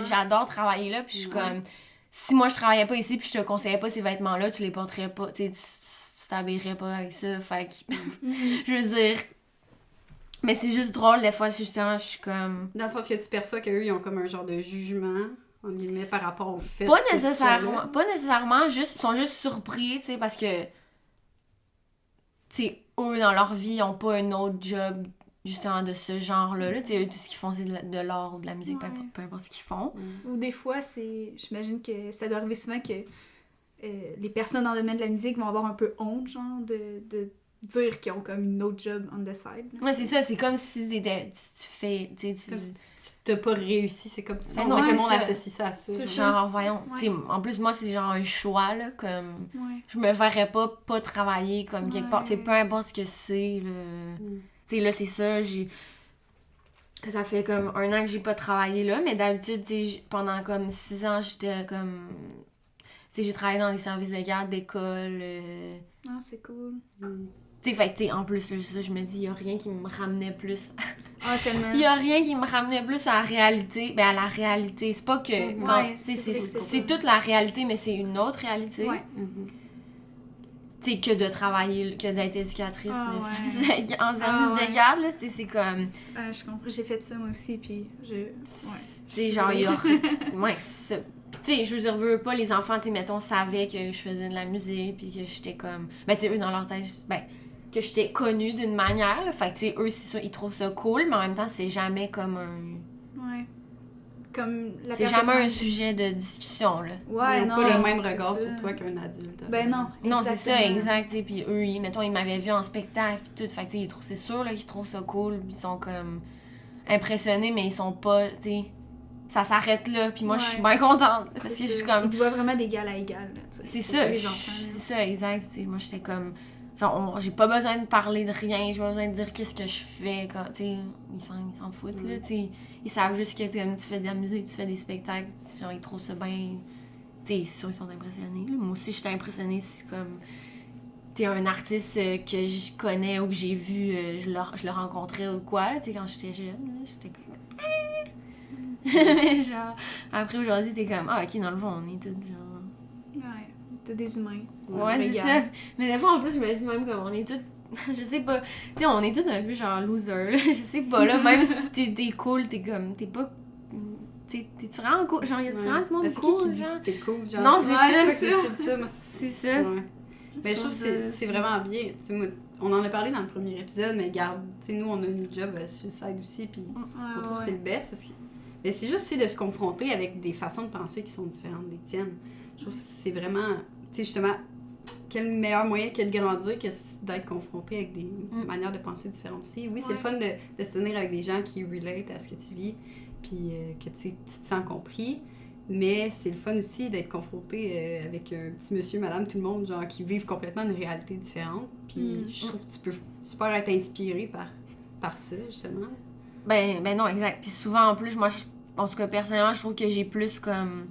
j'adore travailler là. Puis je suis comme, si moi, je travaillais pas ici, puis je te conseillais pas ces vêtements-là, tu les porterais pas, tu sais, tu t'habillerais pas avec ça. Fait que, je veux dire... Mais c'est juste drôle, des fois, justement, je suis comme... Dans le sens que tu perçois qu'eux, ils ont comme un genre de jugement, en guillemets, par rapport au fait Pas que nécessairement, ils sont juste surpris, tu sais, parce que, tu sais, eux, dans leur vie, ils ont pas un autre job, justement, de ce genre-là. Tu sais, eux, tout ce qu'ils font, c'est de l'art ou de la musique, peu importe ce qu'ils font. Ou des fois, j'imagine que ça doit arriver souvent que les personnes dans le domaine de la musique vont avoir un peu honte, genre, de dire qu'ils ont comme une autre job on the side. Là. Ouais, c'est ça, c'est comme si tu fais, tu sais, comme si tu t'as pas réussi, c'est comme ça. Ben non, Tout le c'est monde ça. associe ça à ça. C'est genre, voyons, tu sais, en plus, moi, c'est genre un choix, là, comme... Je me verrais pas travailler comme quelque part, tu sais, peu importe ce que c'est, là. Tu sais, là, c'est ça, ça fait comme 1 an que j'ai pas travaillé là, mais d'habitude, tu sais, pendant comme 6 ans, j'étais comme... Tu sais, j'ai travaillé dans des services de garde d'école. Ah, c'est cool. Tu sais, fait que, tu sais, en plus, ça, je me dis, il y a rien qui me ramenait plus... Ah, tellement. Il y a rien qui me ramenait plus à la réalité. Ben, à la réalité. C'est pas que... c'est toute la réalité, mais c'est une autre réalité. Ouais. Tu sais, que de travailler, que d'être éducatrice en service de garde, là, tu sais, c'est comme... Je comprends. J'ai fait ça, moi aussi, puis Tu sais, genre, il y a... ouais, c'est ça. Puis, tu sais, je veux pas, les enfants, tu sais, mettons, savaient que je faisais de la musique, puis que j'étais comme... Ben, tu sais, eux, dans leur tête, que j'étais connue d'une manière, là. Fait que, tu sais, eux, c'est ça, ils trouvent ça cool, mais en même temps, c'est jamais comme un... Ouais. Comme la c'est jamais un sujet de discussion, là. Ouais, ils non. n'ont pas le même regard sur toi qu'un adulte. Ben non. Non, c'est ça, exact. T'sais, puis eux, mettons, ils m'avaient vu en spectacle, puis tout. Fait que, c'est sûr là, qu'ils trouvent ça cool, ils sont comme impressionnés, mais ils sont pas, tu sais... Ça s'arrête là, puis moi, je suis bien contente. Parce que je suis comme... Ils te voient vraiment d'égal à égal, là. C'est ça, c'est ça, exact. T'sais, moi, j'étais comme... Genre, j'ai pas besoin de parler de rien, j'ai pas besoin de dire qu'est-ce que je fais, quand, tu sais, ils s'en foutent, là, tu sais. Ils savent juste que tu fais de la musique, tu fais des spectacles, genre, ils trouvent ça bien... Tu sais, c'est sûr, ils sont impressionnés, là. Moi aussi, j'étais impressionnée si, comme... T'es un artiste que je connais ou que j'ai vu, je le rencontrais ou quoi, tu sais, quand j'étais jeune, là, j'étais comme... Mais genre, après, aujourd'hui, t'es comme, ah, ok, dans le fond, on est tous, genre... Ouais, t'es des humains. Ouais, c'est ça. Mais des fois, en plus, je me dis même comme, on est tous... je sais pas, tu sais, on est tous un peu genre loser, là, je sais pas, là, même si t'es cool, t'es comme, t'es pas... T'es-tu vraiment cool? Genre, y'a-tu vraiment du monde cool? C'est qui dit que t'es cool? Genre, non, c'est ça. C'est ça. Ouais. Mais je trouve que c'est vraiment bien. T'sais, moi, on en a parlé dans le premier épisode, mais garde, nous, on a une job suicide aussi, puis on trouve que c'est le best, parce que... Mais c'est juste aussi de se confronter avec des façons de penser qui sont différentes des tiennes. Je trouve que c'est vraiment, tu sais, justement, quel meilleur moyen que de grandir que d'être confronté avec des manières de penser différentes aussi. Oui, c'est le fun de se tenir avec des gens qui relate à ce que tu vis, puis que tu te sens compris. Mais c'est le fun aussi d'être confronté avec un petit monsieur, madame, tout le monde, genre, qui vivent complètement une réalité différente. Puis je trouve que tu peux super être inspiré par ça, justement. Ben non, exact. Puis souvent, en plus, moi, en tout cas, personnellement, je trouve que j'ai plus comme...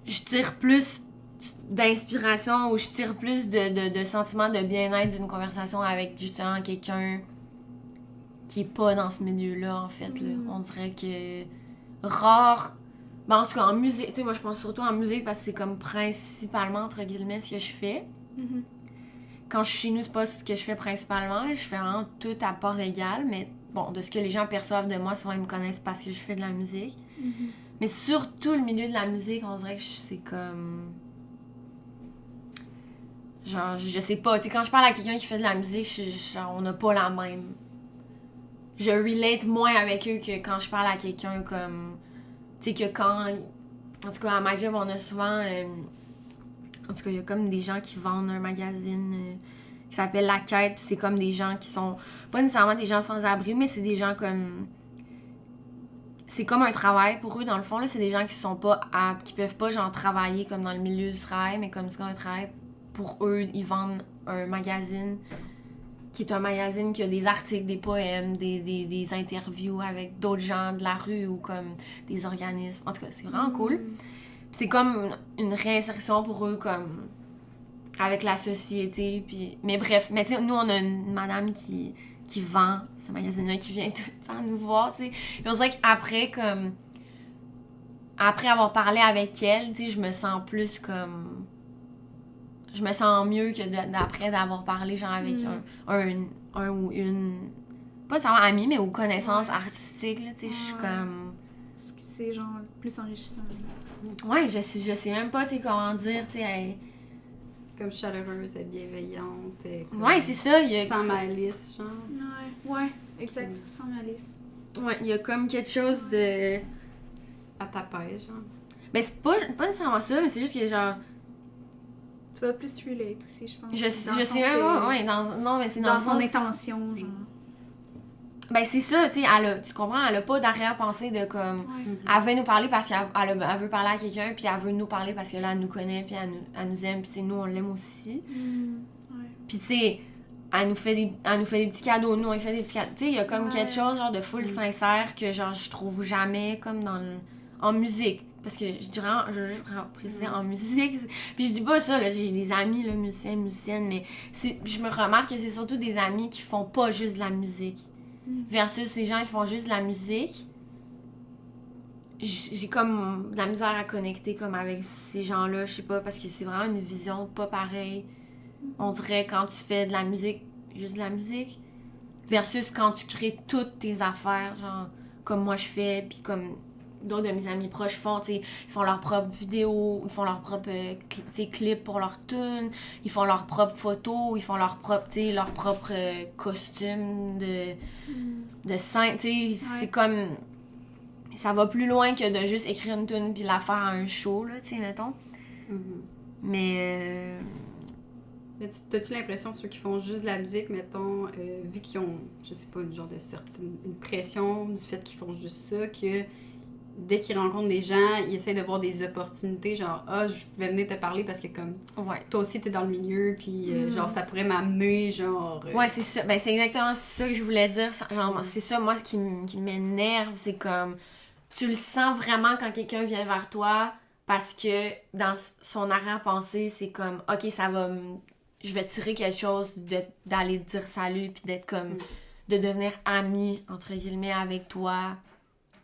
Je tire plus d'inspiration ou je tire plus de sentiments de bien-être d'une conversation avec, justement, quelqu'un qui est pas dans ce milieu-là, en fait, là. On dirait que... Rare... Ben, en tout cas, en musique, tu sais, moi, je pense surtout en musique parce que c'est comme principalement, entre guillemets, ce que je fais. Quand je suis chez nous, c'est pas ce que je fais principalement. Je fais vraiment tout à part égal, mais bon, de ce que les gens perçoivent de moi, souvent ils me connaissent parce que je fais de la musique. Mais surtout le milieu de la musique, on dirait que c'est comme... Genre, je sais pas, tu sais, quand je parle à quelqu'un qui fait de la musique, genre, on n'a pas la même... Je relate moins avec eux que quand je parle à quelqu'un comme... Tu sais, que quand... En tout cas, à ma job, on a souvent... En tout cas, il y a comme des gens qui vendent un magazine qui s'appelle La Quête. Puis c'est comme des gens qui sont... Pas nécessairement des gens sans-abri, mais c'est des gens comme... C'est comme un travail pour eux, dans le fond. Là. C'est des gens qui sont pas aptes, qui peuvent pas, genre, travailler comme dans le milieu du travail, mais comme c'est comme un travail pour eux. Ils vendent un magazine qui est un magazine qui a des articles, des poèmes, des interviews avec d'autres gens de la rue ou comme des organismes. En tout cas, c'est vraiment cool. C'est comme une réinsertion pour eux, comme avec la société. Puis... Mais bref, mais tu sais, nous, on a une madame qui vend ce magazine-là, qui vient tout le temps nous voir, tu sais. Puis on dirait qu'après, comme... Après avoir parlé avec elle, tu sais, je me sens plus comme... Je me sens mieux que d'après d'avoir parlé, genre, avec un ou une... Pas savoir ami, mais aux connaissances artistiques, là, tu sais. Je suis comme... C'est, genre, plus enrichissant. Ouais, je sais même pas, tu sais, comment dire, tu sais, Comme chaleureuse et bienveillante. Comme ouais, c'est ça, il y a... Sans malice, genre. Ouais, exact, sans malice. Ouais, il y a comme quelque chose de... À ta pêche, genre. Ben, c'est pas nécessairement ça, mais c'est juste que, genre... Tu vas plus relate aussi, je pense. Je sais même pas, ouais, non, mais c'est dans dans le son sens... intention, genre. Ben, c'est ça, tu sais, tu comprends, elle a pas d'arrière-pensée de comme... Elle veut nous parler parce qu'elle veut parler à quelqu'un, puis elle veut nous parler parce que là, elle nous connaît, puis elle nous aime, puis c'est nous, on l'aime aussi. Puis, tu sais, elle nous fait des petits cadeaux, nous, on lui fait des petits cadeaux. Tu sais, il y a comme quelque chose, genre, de full sincère que, genre, je trouve jamais comme en musique. Parce que je veux juste préciser en musique. Puis je dis pas ça, là, j'ai des amis, là, musiciens, musiciennes, mais je me remarque que c'est surtout des amis qui font pas juste de la musique. Versus ces gens qui font juste de la musique. J'ai comme de la misère à connecter comme avec ces gens-là, je sais pas, parce que c'est vraiment une vision pas pareille. On dirait quand tu fais de la musique, juste de la musique, versus quand tu crées toutes tes affaires, genre, comme moi je fais, puis comme d'autres de mes amis proches font, tu sais, ils font leurs propres vidéos, ils font leurs propres clips pour leurs tunes, ils font leurs propres photos, ils font leurs propres, tu sais, leurs propres costumes de scène, tu sais, c'est comme... Ça va plus loin que de juste écrire une tune puis la faire à un show, là, tu sais, mettons. Mais... Mais t'as-tu l'impression, ceux qui font juste de la musique, mettons, vu qu'ils ont, je sais pas, une pression du fait qu'ils font juste ça, que dès qu'ils rencontrent des gens, ils essaient de voir des opportunités, genre, je vais venir te parler parce que, comme, toi aussi, t'es dans le milieu, puis, genre, ça pourrait m'amener, genre... Ouais, c'est ça. Ben, c'est exactement ça que je voulais dire. Genre, c'est ça, moi, qui m'énerve, c'est comme... Tu le sens vraiment quand quelqu'un vient vers toi, parce que dans son arrière-pensée, c'est comme, OK, ça va... Je vais tirer quelque chose d'aller te dire salut, puis d'être comme... De devenir ami, entre guillemets, avec toi.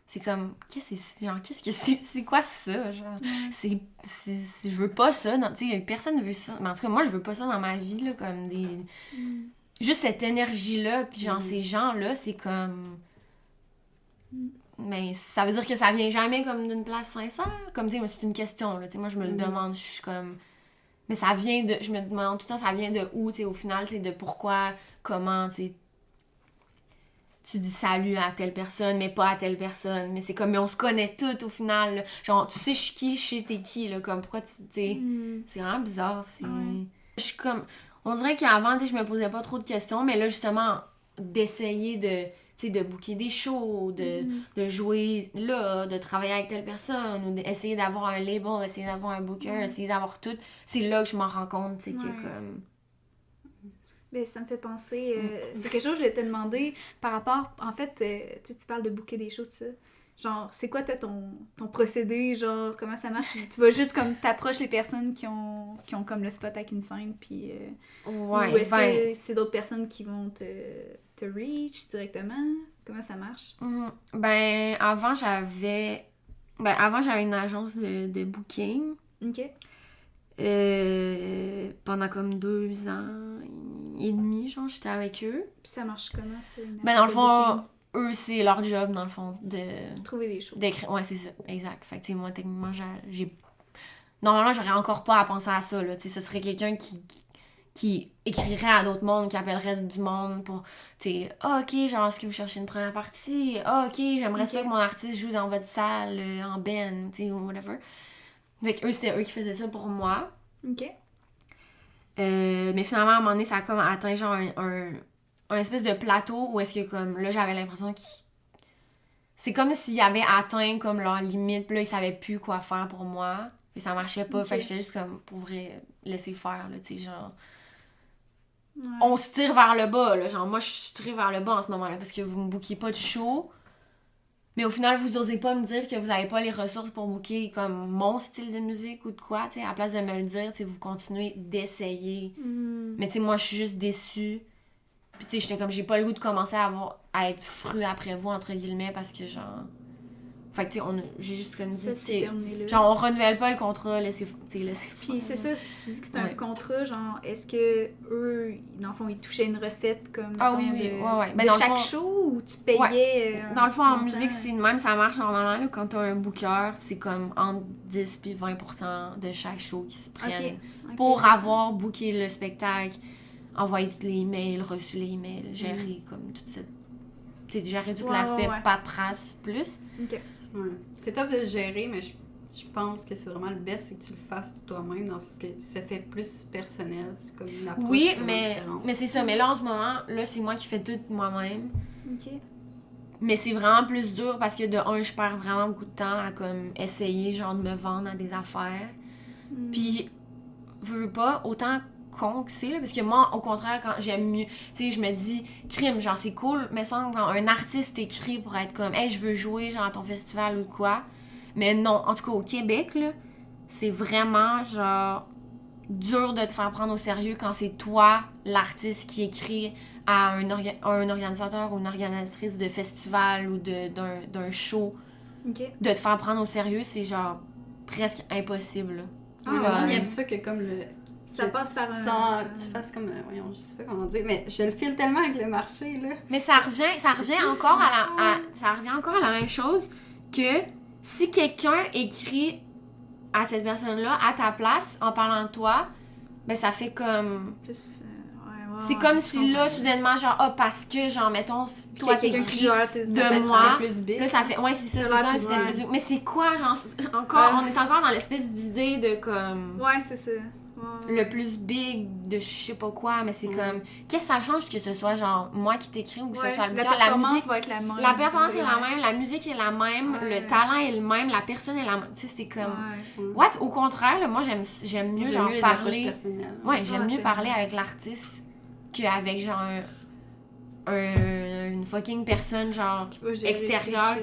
C'est comme, qu'est-ce que c'est quoi ça, genre? Je veux pas ça, tu sais, personne ne veut ça. Mais en tout cas, moi, je veux pas ça dans ma vie, là, comme des... Juste cette énergie-là, puis genre, ces gens-là, c'est comme... Mais ça veut dire que ça vient jamais comme d'une place sincère? Comme, tu sais, c'est une question, là, tu sais, moi, je me le demande, je suis comme... Mais ça vient de... Je me demande tout le temps, ça vient de où, tu sais, au final, tu sais, de pourquoi, comment, tu sais... Tu dis salut à telle personne, mais pas à telle personne. Mais c'est comme, mais on se connaît toutes au final. Là. Genre, tu sais, je suis qui, je sais t'es qui, là. Comme, pourquoi tu sais. C'est vraiment bizarre. Je suis comme. On dirait qu'avant, tu sais, je me posais pas trop de questions, mais là, justement, d'essayer de. Tu sais, de booker des shows, de jouer là, de travailler avec telle personne, ou d'essayer d'avoir un label, essayer d'avoir un booker, essayer d'avoir tout. C'est là que je m'en rends compte, tu sais, que comme. Ben, ça me fait penser, c'est quelque chose que je voulais te demander par rapport, en fait, tu parles de booker des shows, tout ça. Genre, c'est quoi toi ton procédé, genre, comment ça marche? Tu vas juste comme t'approches les personnes qui ont comme le spot avec une scène, puis... Ouais, ou est-ce que c'est d'autres personnes qui vont te reach directement? Comment ça marche? Ben, avant, j'avais une agence de booking. OK. Pendant comme 2 ans et demi, genre, j'étais avec eux. Puis ça marche comment, ça? Ben, dans le fond, eux, c'est leur job, dans le fond, de... Trouver des shows. D'écrire. Ouais, c'est ça, exact. Fait que, tu sais, moi, techniquement, j'ai... Normalement, j'aurais encore pas à penser à ça, là. Tu sais, ce serait quelqu'un qui écrirait à d'autres mondes, qui appellerait du monde pour, tu sais, OK, genre, est-ce que vous cherchez une première partie? OK, j'aimerais ça que mon artiste joue dans votre salle, en band, tu sais, ou whatever. Fait que eux, c'est eux qui faisaient ça pour moi. OK. Mais finalement, à un moment donné, ça a comme atteint, genre, un espèce de plateau où est-ce que, comme, là, j'avais l'impression qu'ils... C'est comme s'ils avaient atteint, comme, leur limite, puis là, ils savaient plus quoi faire pour moi. Et ça marchait pas. Okay. Fait que j'étais juste comme, pour vrai, laisser faire, là, tu sais, genre... Ouais. On se tire vers le bas, là. Genre, moi, je tire vers le bas en ce moment-là parce que vous me bookiez pas de show. Mais au final, vous osez pas me dire que vous avez pas les ressources pour booker comme mon style de musique ou de quoi, tu sais. À la place de me le dire, tu sais, vous continuez d'essayer. Mais tu sais, moi, je suis juste déçue. Puis tu sais, j'étais comme, j'ai pas le goût de commencer à être fru après vous, entre guillemets, parce que genre... Fait que tu sais, j'ai juste comme dit, Ça, c'est terminé là. genre, on renouvelle pas le contrat, laissez faire. Puis c'est ça, tu dis que c'est un contrat, genre, est-ce que eux, dans le fond, ils touchaient une recette comme Ah oui, oui, ouais. Ben, de dans chaque le fond, show ou tu payais dans le fond, en montant? musique, c'est même ça marche normalement, là, quand t'as un booker, c'est comme entre 10 puis 20% de chaque show qui se prennent pour avoir booké le spectacle, envoyer tous les emails, reçu les emails, gérer comme toute cette... Tu sais, gérer tout l'aspect paperasse plus. OK. Ouais. C'est tough de le gérer, mais je pense que c'est vraiment le best, c'est que tu le fasses toi-même, dans ce que ça fait plus personnel, c'est comme une approche différente. Mais c'est ça. Mais là, en ce moment, là, c'est moi qui fais tout moi-même. OK. Mais c'est vraiment plus dur parce que de un, je perds vraiment beaucoup de temps à comme essayer, genre, de me vendre à des affaires. Puis, veux pas, autant con que c'est, là, parce que moi, au contraire, quand j'aime mieux, tu sais, je me dis, crime, genre, c'est cool, mais sans quand un artiste écrit pour être comme, hey, je veux jouer, genre, à ton festival ou quoi. Mais non, en tout cas, au Québec, là, c'est vraiment, genre, dur de te faire prendre au sérieux quand c'est toi, l'artiste, qui écrit à un organisateur ou une organisatrice de festival ou d'un show. OK. De te faire prendre au sérieux, c'est, genre, presque impossible, là. Le monde aime ça que comme le... Ça passe par un... Tu fasses comme... voyons, je sais pas comment dire, mais je le file tellement avec le marché, là. Mais ça revient encore ça revient encore à la même chose que si quelqu'un écrit à cette personne-là à ta place en parlant de toi, ben ça fait comme... Plus, c'est comme si là, soudainement, genre, parce que, genre, mettons, toi t'écris de moi, là ça fait... Ouais, c'est ça, c'est comme si c'était plus... Mais c'est quoi, genre, on est encore dans l'espèce d'idée de comme... Ouais, c'est ça. Le plus big de je sais pas quoi, mais c'est comme... Qu'est-ce que ça change que ce soit, genre, moi qui t'écris ou que ce soit le gars? La musique va être la même. La performance est la même, la musique est la même, le talent est le même, la personne est la même. Tu sais, c'est comme... What? Au contraire, là, moi, j'aime mieux, genre, parler... Ouais, j'aime mieux parler avec l'artiste qu'avec, genre, une fucking personne, genre, extérieure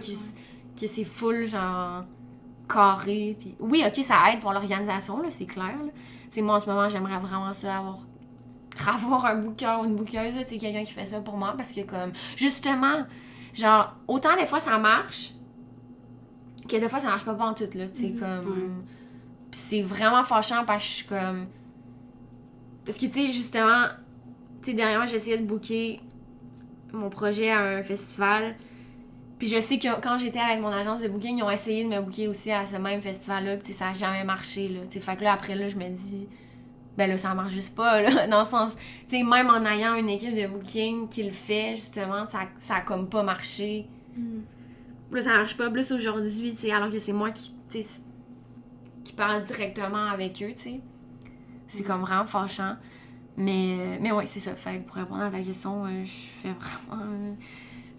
qui c'est full, genre, carré. Puis oui, OK, ça aide pour l'organisation, là, c'est clair, là. T'sais, moi, en ce moment, j'aimerais vraiment ça, avoir un booker ou une bookeuse, tu sais, quelqu'un qui fait ça pour moi, parce que, comme, justement, genre, autant des fois, ça marche, que des fois, ça marche pas en tout, là, tu sais, comme... Pis c'est vraiment fâchant, parce que je suis comme... Parce que, tu sais, justement, tu sais, dernièrement, j'essayais de booker mon projet à un festival, puis je sais que quand j'étais avec mon agence de booking, ils ont essayé de me booker aussi à ce même festival-là, puis ça a jamais marché, là. T'sais, fait que là, après, là, je me dis, ben là, ça marche juste pas, là, dans le sens... Tu sais, même en ayant une équipe de booking qui le fait, justement, ça a comme pas marché. Là, ça marche pas plus aujourd'hui, tu sais, alors que c'est moi qui parle directement avec eux, tu sais. C'est comme vraiment fâchant. Mais ouais, c'est ça. Fait que pour répondre à ta question, je fais vraiment...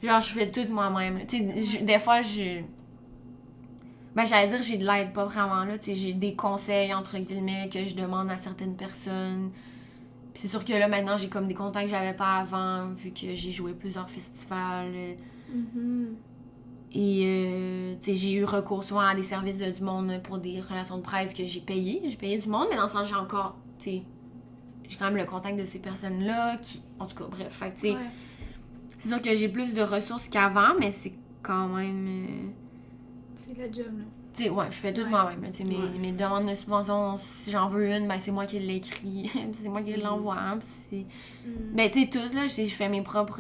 Genre, je fais tout moi-même. Tu sais, des fois, ben, j'allais dire j'ai de l'aide, pas vraiment, là. Tu sais, j'ai des conseils, entre guillemets, que je demande à certaines personnes. c'est sûr que là, maintenant, j'ai comme des contacts que j'avais pas avant, vu que j'ai joué plusieurs festivals. Et, tu sais, j'ai eu recours souvent à des services du monde pour des relations de presse que j'ai payé. J'ai payé du monde, mais dans le sens, j'ai encore, tu sais, j'ai quand même le contact de ces personnes-là qui... En tout cas, bref, fait que, tu sais, c'est sûr que j'ai plus de ressources qu'avant, mais c'est quand même... C'est la job, là. Tu sais, ouais, je fais tout moi-même. Tu sais, mes demandes de subvention, si j'en veux une, ben c'est moi qui l'écris, puis c'est moi qui l'envoie, hein, puis c'est... Ben, tu sais, tout, là, je fais mes propres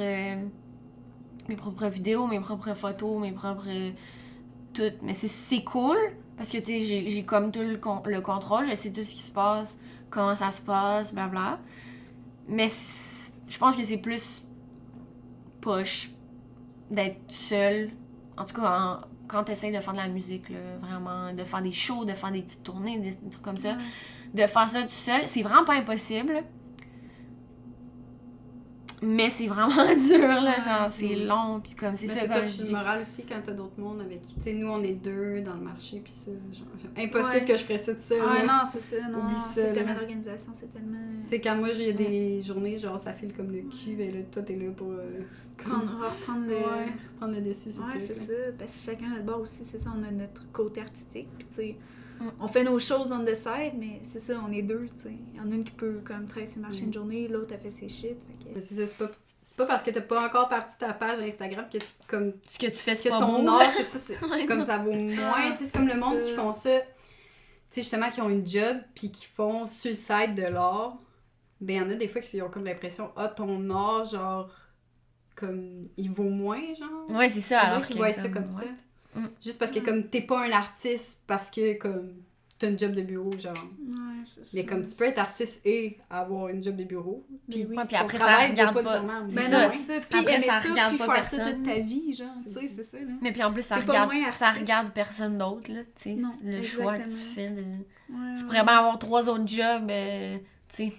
vidéos, mes propres photos, mes propres... tout. Mais c'est cool, parce que, tu sais, j'ai comme tout le contrôle, je sais tout ce qui se passe, comment ça se passe, blabla. Mais je pense que c'est plus poche d'être seule, en tout cas, quand t'essayes de faire de la musique, là, vraiment, de faire des shows, de faire des petites tournées, des trucs comme ça, de faire ça tout seul, c'est vraiment pas impossible. Mais c'est vraiment dur, là, genre, c'est long, pis comme, c'est ça, comme je dis. Moral aussi quand t'as d'autres mondes avec qui, tu sais, nous, on est 2 dans le marché, pis ça, genre, impossible que je ferais ça tout seul. Ah non, c'est ça, non, oublie c'est ça, tellement là. d'organisation, c'est tellement... Tu sais, quand moi, j'ai des journées, genre, ça file comme le cul, et là, toi, t'es là pour... reprendre le... reprendre le dessus sur tout. Ouais, c'est ça, parce que chacun à notre bord aussi, c'est ça, on a notre côté artistique, puis tu sais, on fait nos choses on the side, mais c'est ça, on est 2, tu sais. Il y en a une qui peut comme travailler sur le marché une journée, l'autre a fait ses shit, fait que... C'est ça, c'est pas parce que t'as pas encore parti ta page Instagram que comme Ce que tu fais, c'est que pas ton beau. art, c'est ça, c'est comme ça vaut moins, tu sais, c'est comme le monde qui font ça, tu sais, justement, qui ont une job, puis qui font sur le site de l'art, ben, il y en a des fois qui ont comme l'impression, ton art, genre, comme, il vaut moins, genre. Ouais, c'est ça, alors qu'ils voient ça comme ça. Juste parce que, comme, t'es pas un artiste, parce que, comme, t'as une job de bureau, genre. Ouais, c'est ça. Mais comme, tu peux être artiste et avoir une job de bureau, puis puis ton après, ça travail regarde vaut pas. nécessairement C'est Ben ça. non, c'est ça, puis Après, aimer ça ça, regarde puis pas faire personne. ça toute ta vie, genre, C'est tu sais, c'est ça, là. Mais puis en plus, ça T'es pas regarde, moins ça artiste. regarde personne d'autre, là, tu sais. Non, Le choix que tu exactement. fais de... Ouais, Tu ouais. pourrais bien avoir 3 autres jobs, tu sais.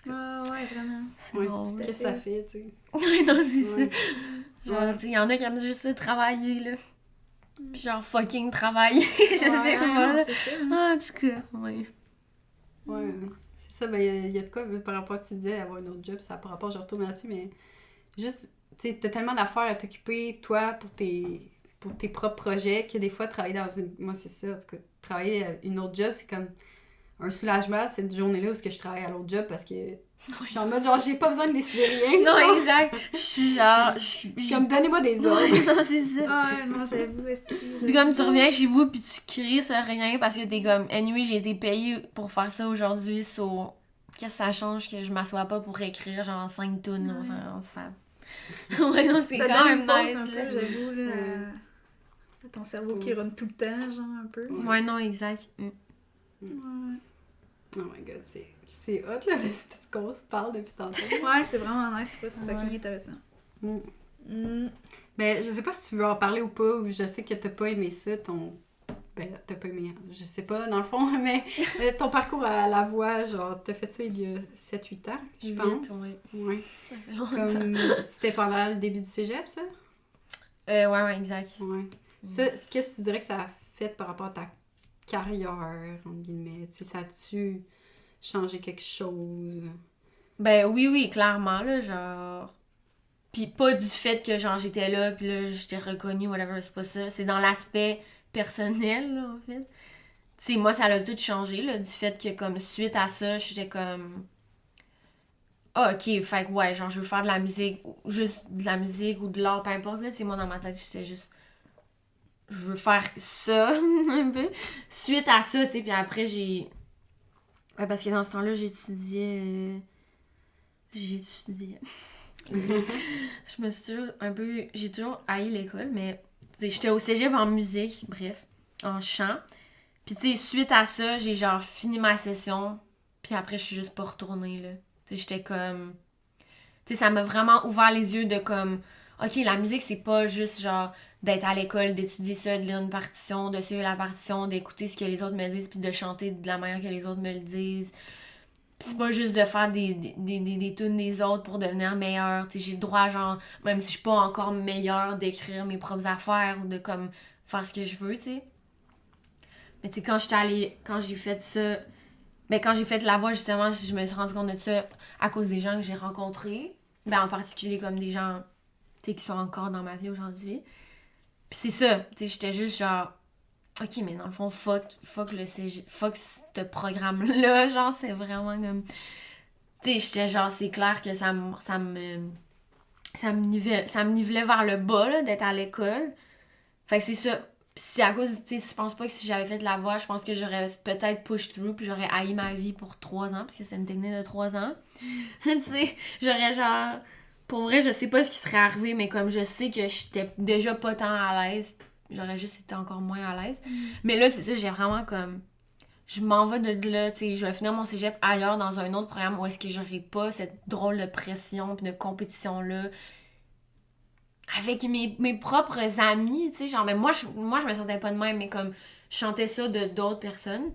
Ouais, vraiment. C'est Ouais, drôle. c'est ce que ça fait, tu sais. Ouais, non, c'est Ouais. ça. Genre, tu sais, il y en a qui aiment juste ça, travailler, là. Puis genre, fucking travailler. Je sais pas, là. C'est ça, hein. Ah, en tout cas, ouais. Ouais, c'est ça, ben il y a de quoi par rapport à ce que tu disais, avoir un autre job, ça par rapport, je retourne là-dessus, mais juste, tu sais, t'as tellement d'affaires à t'occuper, toi, pour tes propres projets, que des fois, travailler dans une... Moi, c'est ça, en tout cas, travailler à une autre job, c'est comme un soulagement, cette journée-là où je travaille à l'autre job, parce que je suis en mode, genre, j'ai pas besoin de décider rien. Non, genre. exact. Je suis genre... Je suis Comme, donnez-moi des ordres. Ouais, non, c'est ça. Ouais, non, j'avoue, Puis comme tu reviens chez vous puis tu cries sur rien parce que t'es comme anyway j'ai été payée pour faire ça aujourd'hui, so qu'est-ce que ça change que je m'assois pas pour écrire genre 5 tunes là, ça... Ouais non c'est ça quand donne même une pause nice un peu, là. j'avoue, là, à ton cerveau qui run tout le temps, genre, un peu. Ouais non exact. Ouais. Oh my god, c'est hot, là, de ce qu'on se parle depuis tantôt. Ouais, c'est vraiment nice, c'est fucking Ouais. intéressant. Mm. Ben, je sais pas si tu veux en parler ou pas, ou je sais que t'as pas aimé ça, Ben, t'as pas aimé, je sais pas, dans le fond, mais ton parcours à la voix, genre, t'as fait ça il y a 7-8 ans, je pense. Ouais. Ouais. Ça fait longtemps. Comme, c'était pendant le début du cégep, ça? Ouais exact. Ouais. Ça, qu'est-ce que tu dirais que ça a fait par rapport à ta carrière, entre guillemets? Tu sais, ça a-tu changé quelque chose? Ben oui clairement là genre puis pas du fait que genre j'étais là puis là j'étais reconnue whatever, c'est pas ça, c'est dans l'aspect personnel là en fait. Tu sais moi ça l'a tout changé là du fait que comme suite à ça j'étais comme ah ok fait que ouais genre je veux faire de la musique juste de la musique ou de l'art peu importe là, tu sais moi dans ma tête j'étais juste je veux faire ça un peu suite à ça tu sais puis après j'ai ouais, parce que dans ce temps-là j'étudiais je me suis toujours un peu... J'ai toujours haï l'école, mais j'étais au cégep en musique, bref, en chant. Puis tu sais, suite à ça, j'ai genre fini ma session, puis après, je suis juste pas retournée, là. Tu sais, j'étais comme... Tu sais, ça m'a vraiment ouvert les yeux de comme... OK, la musique, c'est pas juste genre d'être à l'école, d'étudier ça, de lire une partition, de suivre la partition, d'écouter ce que les autres me disent, puis de chanter de la manière que les autres me le disent. Pis c'est pas juste de faire des tunes des autres pour devenir meilleure. Tu sais, j'ai le droit, genre, même si je suis pas encore meilleure, d'écrire mes propres affaires ou de, comme, faire ce que je veux, tu sais. Mais tu sais, quand j'ai fait ça, Ben, quand j'ai fait la voix, justement, je me suis rendu compte de ça à cause des gens que j'ai rencontrés. Ben, en particulier comme des gens, tu sais, qui sont encore dans ma vie aujourd'hui. Puis c'est ça, tu sais, j'étais juste genre, ok, mais dans le fond, fuck le CG, fuck ce programme-là, genre, c'est vraiment comme... Tu sais, j'étais genre, c'est clair que ça me nivelait vers le bas, là, d'être à l'école. Fait que c'est ça. Pis c'est à cause, tu sais, je pense pas que si j'avais fait de la voix, je pense que j'aurais peut-être push through, puis j'aurais haï ma vie pour 3 ans, parce que c'est une technique de 3 ans. Tu sais, j'aurais genre... Pour vrai, je sais pas ce qui serait arrivé, mais comme je sais que j'étais déjà pas tant à l'aise, j'aurais juste été encore moins à l'aise. Mais là, c'est ça, j'ai vraiment comme... Je m'en vais de là, tu sais, je vais finir mon cégep ailleurs dans un autre programme où est-ce que j'aurai pas cette drôle de pression pis de compétition-là avec mes propres amis, tu sais, genre, mais moi, je me sentais pas de même, mais comme, je chantais ça de d'autres personnes,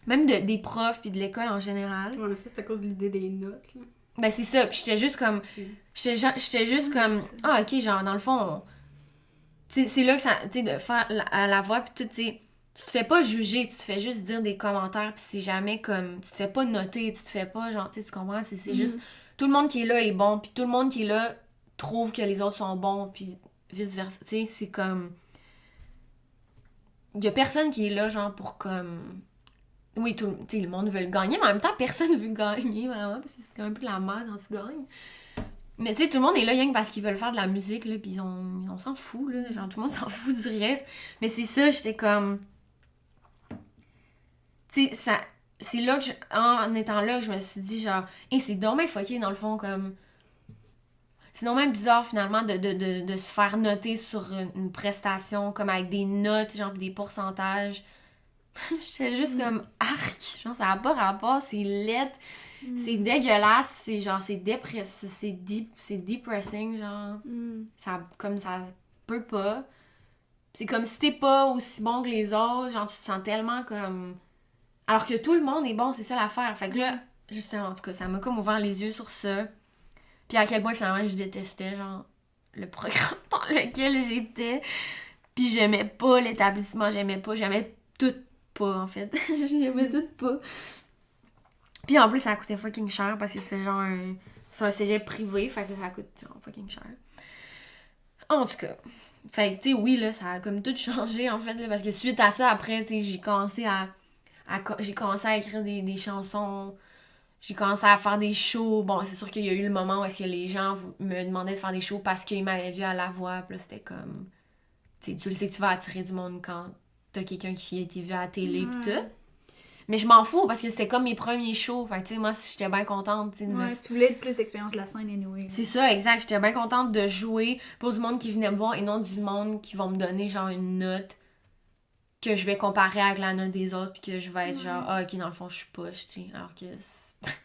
même des profs puis de l'école en général. Ouais, mais ça, c'est à cause de l'idée des notes, là. Ben, c'est ça, puis j'étais juste comme, ah, ok, genre, dans le fond, c'est là que ça, tu sais, de faire la voix, puis tout, tu sais, tu te fais pas juger, tu te fais juste dire des commentaires, puis c'est jamais comme, tu te fais pas noter, tu te fais pas, genre, tu sais, tu comprends, c'est juste, tout le monde qui est là est bon, puis tout le monde qui est là trouve que les autres sont bons, puis vice-versa, tu sais, c'est comme... Il y a personne qui est là, genre, pour comme... Oui, tu sais, le monde veut le gagner, mais en même temps, personne veut le gagner, vraiment, parce que c'est un peu la merde quand tu gagnes. Mais tu sais, tout le monde est là rien que parce qu'ils veulent faire de la musique, là, pis on s'en fout, là, genre, tout le monde s'en fout du reste. Mais c'est ça, j'étais comme... Tu sais, ça... C'est là que, en étant là, que je me suis dit, genre, hey, c'est dommage fucké, dans le fond, comme... C'est normalement bizarre, finalement, de se faire noter sur une prestation, comme avec des notes, genre, pis des pourcentages. J'étais juste comme, arc! Genre, ça n'a pas rapport, c'est laid, c'est dégueulasse, c'est genre, c'est dépressif, c'est depressing, genre. Ça, comme ça peut pas. C'est comme si t'es pas aussi bon que les autres, genre, tu te sens tellement comme... Alors que tout le monde est bon, c'est ça l'affaire. Fait que là, justement, en tout cas, ça m'a comme ouvert les yeux sur ça. Puis à quel point, finalement, je détestais, genre, le programme dans lequel j'étais. Puis j'aimais pas l'établissement, j'aimais tout pas, en fait. J'aimais tout pas. Puis en plus, ça coûtait fucking cher parce que c'est genre c'est un cégep privé, fait que ça coûte genre fucking cher. En tout cas, fait que, tu sais, oui, là, ça a comme tout changé, en fait, là, parce que suite à ça, après, tu sais, j'ai commencé à écrire des chansons. J'ai commencé à faire des shows. Bon, c'est sûr qu'il y a eu le moment où est-ce que les gens me demandaient de faire des shows parce qu'ils m'avaient vu à la voix. Puis là, c'était comme... Tu sais, tu le sais que tu vas attirer du monde quand t'as quelqu'un qui a été vu à la télé pis tout. Mais je m'en fous parce que c'était comme mes premiers shows. Fait que, tu sais, moi, j'étais bien contente, tu sais, tu voulais plus d'expérience de la scène anyway. C'est ça, exact. J'étais bien contente de jouer pour du monde qui venait me voir et non du monde qui vont me donner, genre, une note que je vais comparer avec la note des autres puis que je vais être genre, ah, ok, dans le fond, je suis poche, tu sais. Alors que...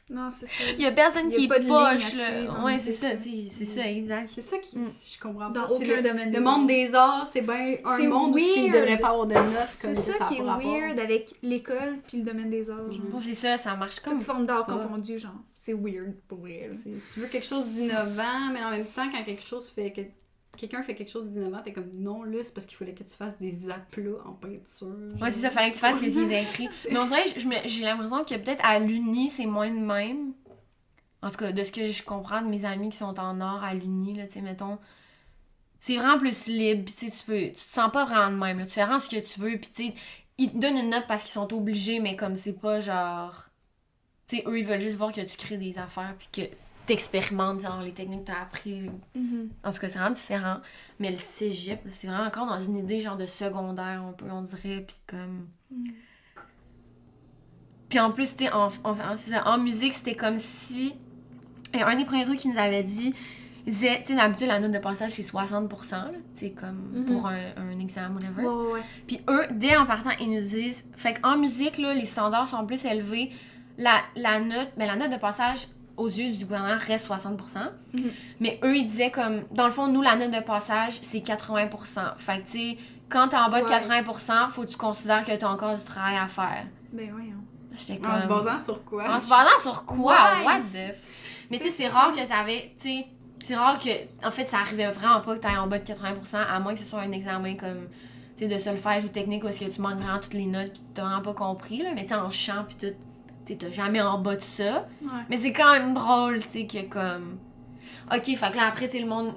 Non, c'est ça. Il y a personne qui est poche, là. Ouais, c'est ça, ça, exact. C'est ça qui... Je comprends dans pas. aucun domaine. Le monde des arts, c'est bien un monde où il devrait pas avoir de notes comme ça. C'est ça qui est weird avec l'école puis le domaine des arts. Bon, c'est ça marche comme... Toute forme d'art confondue, genre. C'est weird, pour vrai. Tu veux quelque chose d'innovant, mais en même temps, quand quelqu'un fait quelque chose d'innovant, t'es comme non, là, c'est parce qu'il fallait que tu fasses des aplats en peinture. Ouais, c'est ça, fallait que tu fasses les idées écrites. Mais on dirait, j'ai l'impression que peut-être à l'Uni, c'est moins de même. En tout cas, de ce que je comprends de mes amis qui sont en art à l'Uni, là, tu sais, mettons, c'est vraiment plus libre, pis tu sais, tu te sens pas vraiment de même, là. Tu fais vraiment ce que tu veux, pis tu sais, ils te donnent une note parce qu'ils sont obligés, mais comme c'est pas genre... Tu sais, eux, ils veulent juste voir que tu crées des affaires, pis que t'expérimentes, genre, les techniques que t'as appris. En tout cas, c'est vraiment différent. Mais le cégep, c'est vraiment encore dans une idée, genre, de secondaire, un peu, on dirait, pis comme... Puis en plus, tu sais, en musique, c'était comme si... Et un des premiers trucs qu'ils nous avait dit, il disait, tu sais, d'habitude, la note de passage, c'est 60%, tu sais, comme pour un examen, whatever. Ouais. Puis eux, dès en partant, ils nous disent, fait qu'en musique, là, les standards sont plus élevés. La note de passage, aux yeux du gouvernement, reste 60%. Mais eux, ils disaient comme, dans le fond, nous, la note de passage, c'est 80%. Fait que, tu sais, quand t'es en bas de 80%, faut que tu considères que t'as encore du travail à faire. Ben voyons. J'étais comme... En se basant sur quoi? En se basant sur quoi? Ouais. What the... Mais tu sais, c'est rare que t'avais... Tu sais, c'est rare que... En fait, ça arrivait vraiment pas que t'ailles en bas de 80%, à moins que ce soit un examen comme... Tu sais, de solfège ou technique où est-ce que tu manques vraiment toutes les notes pis t'as vraiment pas compris, là. Mais tu sais, en chant pis tout... t'as jamais en bas de ça. Ouais. Mais c'est quand même drôle, tu sais, que comme... Ok, fait que là, après, tu sais, le monde...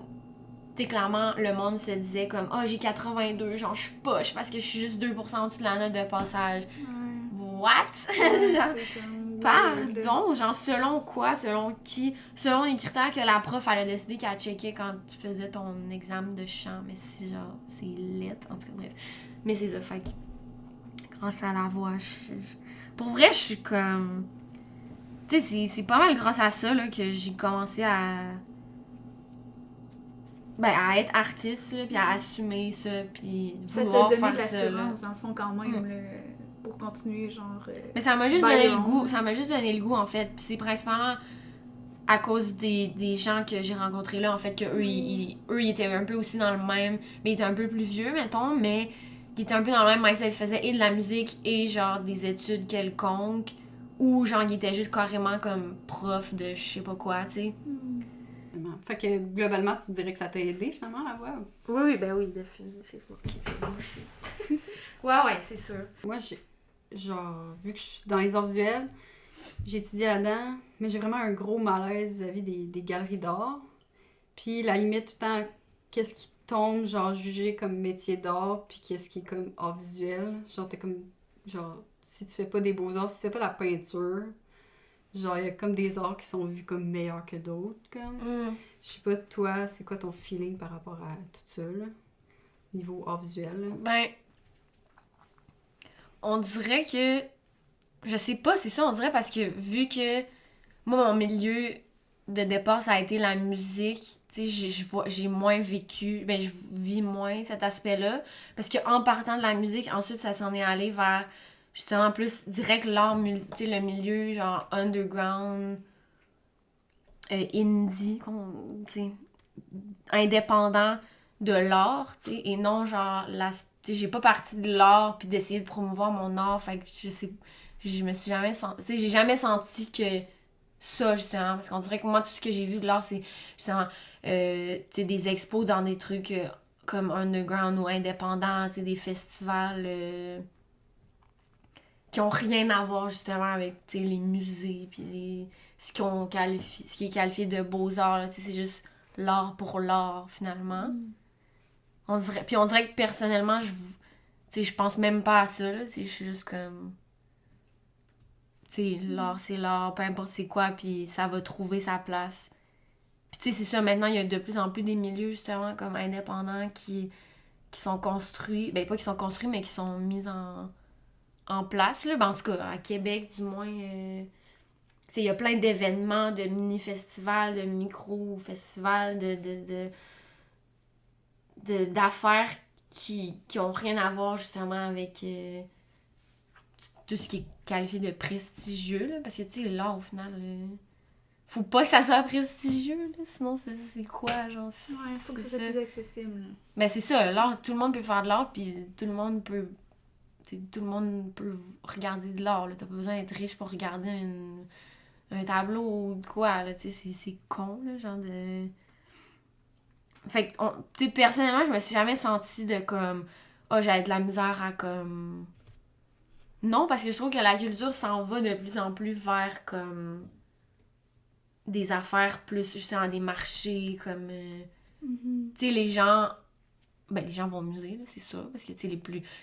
Tu sais, clairement, le monde se disait comme « Ah, j'ai 82, genre, je suis poche parce que je suis juste 2% au-dessus de la note de passage. Ouais. » What? Ouais, Genre, c'est comme weird. pardon? Genre, selon quoi? Selon qui? Selon les critères que la prof, elle a décidé qu'elle checkait quand tu faisais ton examen de chant. Mais si, genre, c'est lit. En tout cas, bref. Mais c'est ça, fait que... Grâce à la voix, pour vrai, je suis comme... Tu sais, c'est pas mal grâce à ça, là, que j'ai commencé à... Ben, à être artiste, là, puis à assumer ça, puis Ça vouloir t'a donné de faire ça, là. l'assurance, dans le fond, quand même, là, pour continuer, genre... Mais ça m'a juste by donné your le own. goût. Ça m'a juste donné le goût, en fait. Puis c'est principalement à cause des gens que j'ai rencontrés là, en fait, que eux, ils étaient un peu aussi dans le même... Mais ils étaient un peu plus vieux, mettons, mais ils étaient un peu dans le même mindset. Ils faisaient et de la musique et, genre, des études quelconques. Ou, genre, ils étaient juste carrément comme prof de je sais pas quoi, tu sais. Fait que globalement, tu dirais que ça t'a aidé finalement la voix? Oui, ben oui, définitivement. Ouais, c'est sûr. Moi, genre, vu que je suis dans les arts visuels, j'ai étudié là-dedans, mais j'ai vraiment un gros malaise vis-à-vis des galeries d'art. Puis la limite, tout le temps, qu'est-ce qui tombe, genre, jugé comme métier d'art, puis qu'est-ce qui est comme art visuel. Genre, t'es comme, genre, si tu fais pas des beaux-arts, si tu fais pas la peinture, genre, il y a comme des arts qui sont vus comme meilleurs que d'autres, comme. Je sais pas, toi, c'est quoi ton feeling par rapport à tout ça, là? Niveau art visuel, là? Ben, on dirait que... Je sais pas, c'est ça, on dirait parce que vu que moi, mon milieu de départ, ça a été la musique, tu sais, j'ai moins vécu, ben je vis moins cet aspect-là. Parce qu'en partant de la musique, ensuite, ça s'en est allé vers, justement, plus direct l'art, tu sais, le milieu, genre, underground, indie, tu sais, indépendant de l'art, tu sais, et non, genre, tu sais, j'ai pas parti de l'art puis d'essayer de promouvoir mon art, fait que je me suis jamais senti, tu sais, j'ai jamais senti que ça, justement, parce qu'on dirait que moi, tout ce que j'ai vu de l'art, c'est justement, tu sais, des expos dans des trucs comme underground ou indépendants, tu sais, des festivals qui ont rien à voir, justement, avec, tu sais, les musées, puis ce qui est qualifié de beaux-arts, là, tu sais, c'est juste l'art pour l'art, finalement. On dirait que personnellement, tu sais, je pense même pas à ça, là, tu sais, je suis juste comme... Tu sais, l'art, c'est l'art, peu importe c'est quoi, puis ça va trouver sa place. Puis tu sais, c'est ça, maintenant, il y a de plus en plus des milieux, justement, comme indépendants qui sont construits, ben pas qui sont construits, mais qui sont mis en place, là. Ben, en tout cas, à Québec, du moins, tu sais, il y a plein d'événements, de mini-festivals, de micro-festivals, d'affaires qui ont rien à voir, justement, avec tout ce qui est qualifié de prestigieux, là, parce que, tu sais, l'art, au final, faut pas que ça soit prestigieux, là, sinon, c'est quoi, genre... Ouais, faut que ça soit plus accessible. Ben, c'est ça, l'art, tout le monde peut faire de l'art, puis tout le monde peut regarder de l'art, là. T'as pas besoin d'être riche pour regarder un tableau ou de quoi, là, tu sais, c'est con, là, genre de... Fait que, tu sais, personnellement, je me suis jamais sentie de, comme, j'avais de la misère à, comme... Non, parce que je trouve que la culture s'en va de plus en plus vers, comme, des affaires plus, justement, des marchés, comme... Tu sais, les gens vont au musée, là, c'est sûr, parce que, tu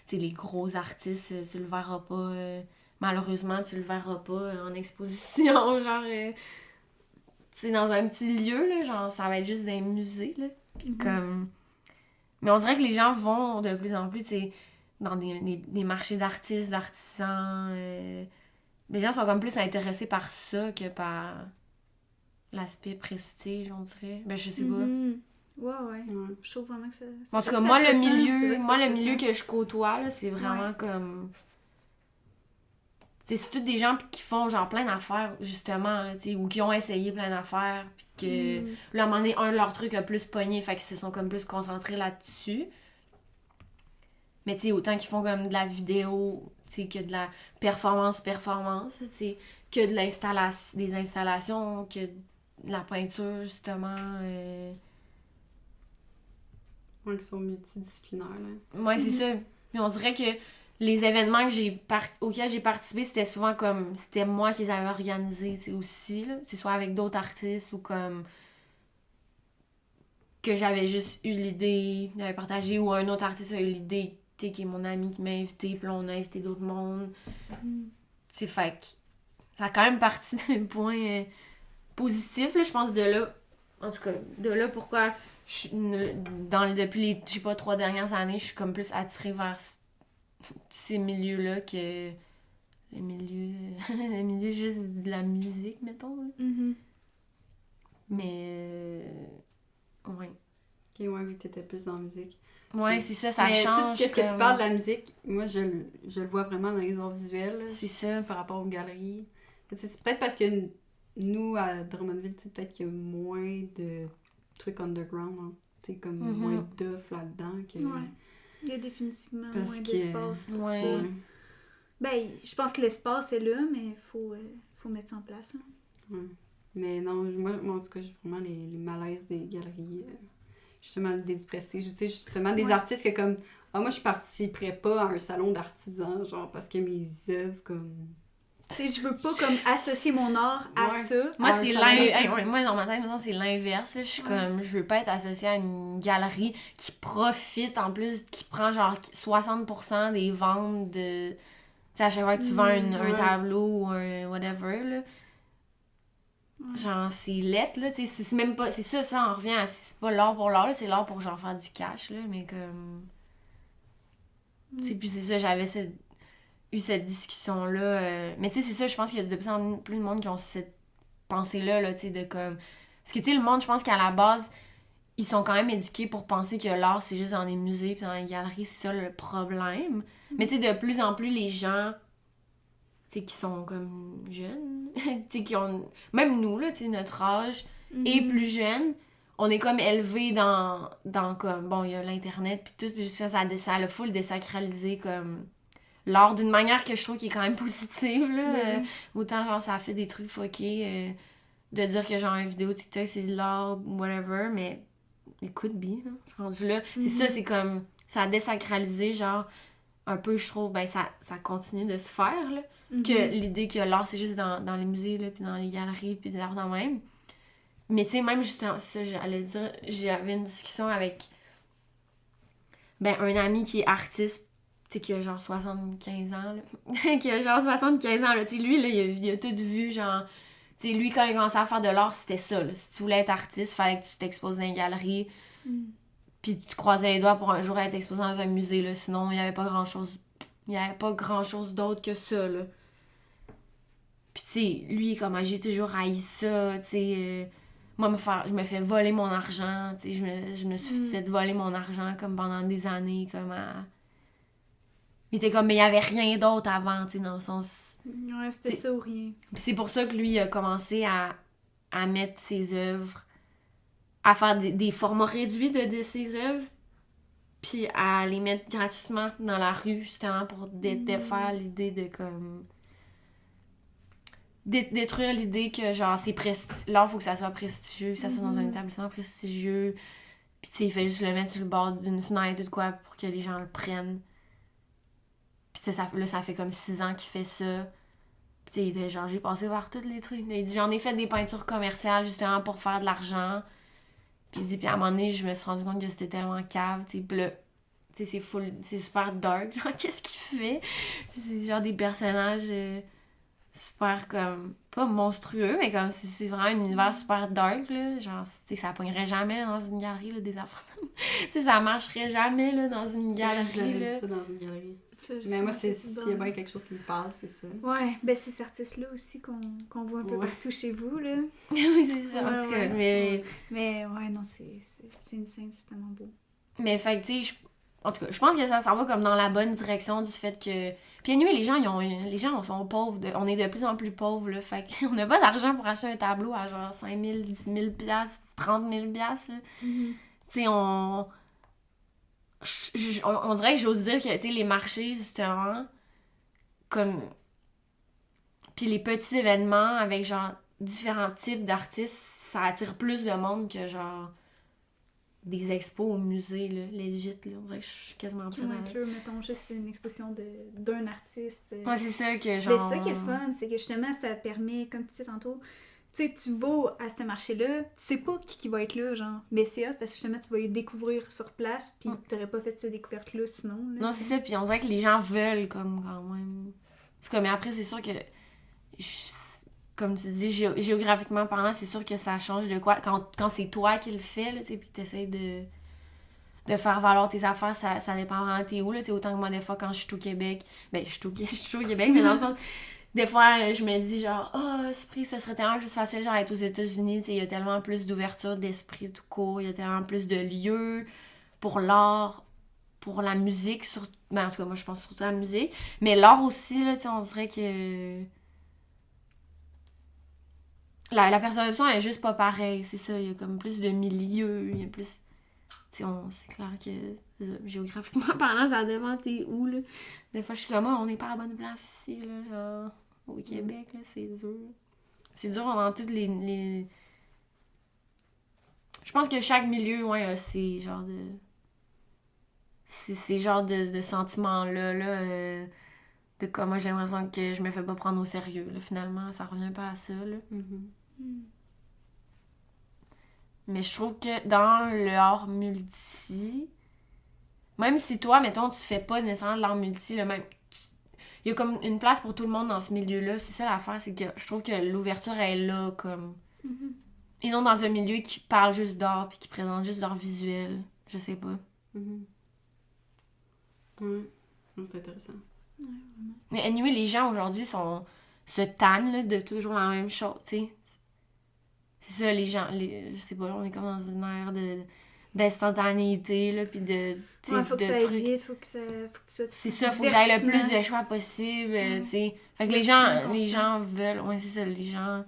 sais, les gros artistes, tu le verras pas... malheureusement, tu le verras pas en exposition, genre... tu sais, dans un petit lieu, là, genre, ça va être juste des musées, là. Puis comme... Mais on dirait que les gens vont de plus en plus, tu sais, dans des marchés d'artistes, d'artisans. Les gens sont comme plus intéressés par ça que par l'aspect prestige, on dirait. Ben, je sais pas. Ouais. Je trouve vraiment que ça... En tout cas, moi, le milieu que je côtoie, là, c'est vraiment comme... C'est tous des gens qui font genre plein d'affaires, justement, là, ou qui ont essayé plein d'affaires, puis que, là, à un moment donné, un de leurs trucs a plus pogné, fait qu'ils se sont comme plus concentrés là-dessus. Mais tu sais, autant qu'ils font comme de la vidéo, tu sais, que de la performance, tu sais, que de des installations, que de la peinture, justement. Ouais, qui sont multidisciplinaires, là. Ouais, c'est ça. Mais on dirait que les événements auxquels j'ai participé, c'était souvent comme... C'était moi qui les avais organisés, tu sais, aussi, là. C'est soit avec d'autres artistes ou comme... Que j'avais juste eu l'idée, j'avais partagé, ou un autre artiste a eu l'idée, tu sais, qui est mon ami qui m'a invité, puis là, on a invité d'autres mondes. C'est fait que ça a quand même parti d'un point positif, là, je pense, de là. En tout cas, de là, pourquoi depuis les, je sais pas, 3 dernières années, je suis comme plus attirée vers ces milieux-là que le milieu juste de la musique, mettons. Là. Mais, ouais. Ok, ouais, vu que t'étais plus dans la musique. Ouais, Ok. c'est ça, ça Mais change. qu'est-ce que tu parles de la musique? Moi, je le vois vraiment dans les arts visuels. Là, c'est ça. par rapport aux galeries. C'est peut-être parce que nous, à Drummondville, peut-être qu'il y a moins de trucs underground. Hein. Tu sais, comme moins d'offres là-dedans. Que... Ouais. Il y a définitivement parce moins que... d'espace pour ouais. ça. Ben, je pense que l'espace est là, mais il faut mettre ça en place. Hein. Ouais. Mais non, moi, en tout cas, j'ai vraiment les malaises des galeries. Justement, des prestiges. Tu sais, justement, des artistes que comme... Ah, moi, je participerais pas à un salon d'artisans, genre, parce que mes œuvres, comme... Tu sais, je veux pas comme associer mon art à ça. Moi, à c'est moi, dans ma tête, maintenant, c'est l'inverse. Je suis comme, je veux pas être associée à une galerie qui profite, en plus, qui prend genre 60% des ventes de... Tu sais, à chaque fois que tu vends un tableau ou un whatever, là. Genre, c'est lettre, là, tu sais, c'est même pas... C'est ça, on revient à... C'est pas l'art pour l'art, là, c'est l'art pour, genre, faire du cash, là, mais comme... Tu sais, puis c'est ça, j'avais eu cette discussion-là. Mais tu sais, c'est ça, je pense qu'il y a de plus en plus de monde qui ont cette pensée-là, là, tu sais, de comme... Parce que, tu sais, le monde, je pense qu'à la base, ils sont quand même éduqués pour penser que l'art, c'est juste dans les musées puis dans les galeries, c'est ça le problème. Mais tu sais, de plus en plus, les gens... tu sais, qui sont comme jeunes, tu sais, qui ont... Même nous, là, tu sais, notre âge et plus jeune, on est comme élevés dans comme... Bon, il y a l'Internet, puis tout, puis ça a full désacralisé, comme... l'art d'une manière que je trouve qui est quand même positive, là. Autant, genre, ça fait des trucs fuckés, de dire que, genre, une vidéo TikTok, c'est de l'art, whatever, mais... Écoute bien, là. Je suis rendue là. C'est ça, c'est comme... Ça a désacralisé, genre... Un peu, je trouve, ben, ça continue de se faire, là. Que l'idée que l'art, c'est juste dans les musées, là, puis dans les galeries, puis de l'art dans même. Mais, tu sais, même, justement, ça, j'allais dire, j'avais une discussion avec, ben, un ami qui est artiste, tu sais, qui a genre 75 ans, là. Qui a genre 75 ans, là. Tu sais, lui, là, il a tout vu, genre... Tu sais, lui, quand il commençait à faire de l'art, c'était ça, là. Si tu voulais être artiste, fallait que tu t'exposes dans une galerie. Puis tu croisais les doigts pour un jour être exposé dans un musée, là. Sinon, il n'y avait pas grand-chose... Il y avait pas grand-chose d'autre que ça, là. Puis, tu sais, lui, comme j'ai toujours haï ça, tu sais... moi, je me fais voler mon argent, tu sais. Je me suis fait voler mon argent, comme pendant des années, comme à... Il était comme, mais il y avait rien d'autre avant, tu sais, dans le sens... Ouais, c'était ça ou rien. Puis c'est pour ça que lui, il a commencé à mettre ses œuvres... à faire des formats réduits de ses œuvres, puis à les mettre gratuitement dans la rue, justement, pour défaire l'idée de, comme... détruire l'idée que, genre, c'est l'art, faut que ça soit prestigieux, que ça soit dans un établissement prestigieux, puis tu sais, il fait juste le mettre sur le bord d'une fenêtre ou de quoi pour que les gens le prennent. Puis là, ça fait comme 6 ans qu'il fait ça. Puis tu sais, il était genre, j'ai passé voir tous les trucs. Il dit, j'en ai fait des peintures commerciales, justement, pour faire de l'argent. Puis il dit, puis à un moment donné, je me suis rendu compte que c'était tellement cave, tu sais, pis là, tu sais, c'est super dark, genre, qu'est-ce qu'il fait? T'sais, c'est genre des personnages super, comme, pas monstrueux, mais comme, c'est vraiment un univers super dark, là, genre, tu sais, ça pognerait jamais dans une galerie, là, des affaires. Tu sais, ça marcherait jamais, là, dans une galerie, j'aurais là. vu ça dans une galerie. Ça, Mais moi, s'il y a bien quelque chose qui me passe, c'est ça. Ouais, ben c'est ces artistes-là aussi qu'on voit un peu partout chez vous, là. Oui, c'est ça, en tout cas, mais... Mais ouais, non, c'est une scène, c'est tellement beau. Mais fait que, tu sais, en tout cas, je pense que ça s'en va comme dans la bonne direction du fait que... Puis anyway, les gens sont pauvres, on est de plus en plus pauvres, là, fait qu'on n'a pas d'argent pour acheter un tableau à genre 5 000, 10 000 piastres, 30 000 piastres, là. Tu sais, on dirait que j'ose dire que, tu sais, les marchés, justement, comme... Puis les petits événements avec, genre, différents types d'artistes, ça attire plus de monde que, genre... des expos au musée, là, legit, là. On dirait que je suis quasiment prête à... Inclure, mettons, juste une exposition d'un artiste. Ouais, c'est ça que genre... Mais c'est ça qui est le fun, c'est que justement, ça permet, comme tu disais tantôt, tu sais, tu vas à ce marché-là, tu sais pas qui va être là, genre, mais c'est hot parce que justement, tu vas y découvrir sur place, puis t'aurais pas fait cette découverte-là sinon. Là, non, c'est ça, puis on dirait que les gens veulent, comme, quand même... C'est comme, mais après, c'est sûr que... Comme tu dis, géographiquement parlant, c'est sûr que ça change de quoi. Quand c'est toi qui le fais, là, tu sais, puis t'essayes de faire valoir tes affaires, ça dépend vraiment t'es où, là. C'est autant que moi, des fois, quand je suis au Québec... Ben, je suis au Québec, mais dans le sens... Des fois, je me dis genre, esprit, ce serait tellement plus facile, genre, être aux États-Unis, tu sais, il y a tellement plus d'ouverture d'esprit tout court, il y a tellement plus de lieux pour l'art, pour la musique, ben, en tout cas, moi, je pense surtout à la musique, mais l'art aussi, là, tu sais, on dirait que la perception est juste pas pareille, c'est ça, il y a comme plus de milieux, il y a plus, tu sais, c'est clair que, géographiquement parlant, ça dépend t'es où, là. Des fois, je suis comme, on n'est pas à la bonne place ici, là, genre... Au Québec, là, c'est dur. C'est dur dans toutes les... Je pense que chaque milieu, ouais, a ces genres de... Ces genres de sentiments-là, de comme moi, j'ai l'impression que je me fais pas prendre au sérieux, là, finalement. Ça revient pas à ça, là. Mais je trouve que dans l'art multi... Même si toi, mettons, tu fais pas nécessairement de l'art multi, là, même... Il y a comme une place pour tout le monde dans ce milieu-là. C'est ça l'affaire, c'est que je trouve que l'ouverture est là, comme... Et non dans un milieu qui parle juste d'art puis qui présente juste d'art visuel. Je sais pas. Ouais, c'est intéressant. Mais anyway, les gens aujourd'hui se tannent là, de toujours la même chose, tu sais. C'est ça, les gens... je sais pas, on est comme dans une ère d'instantanéité, là, puis de... Ouais, faut que ça aille vite, faut que ça soit... C'est ça, faut que j'aille le plus de choix possible, tu sais. Fait que les gens veulent... Ouais, c'est ça, les gens...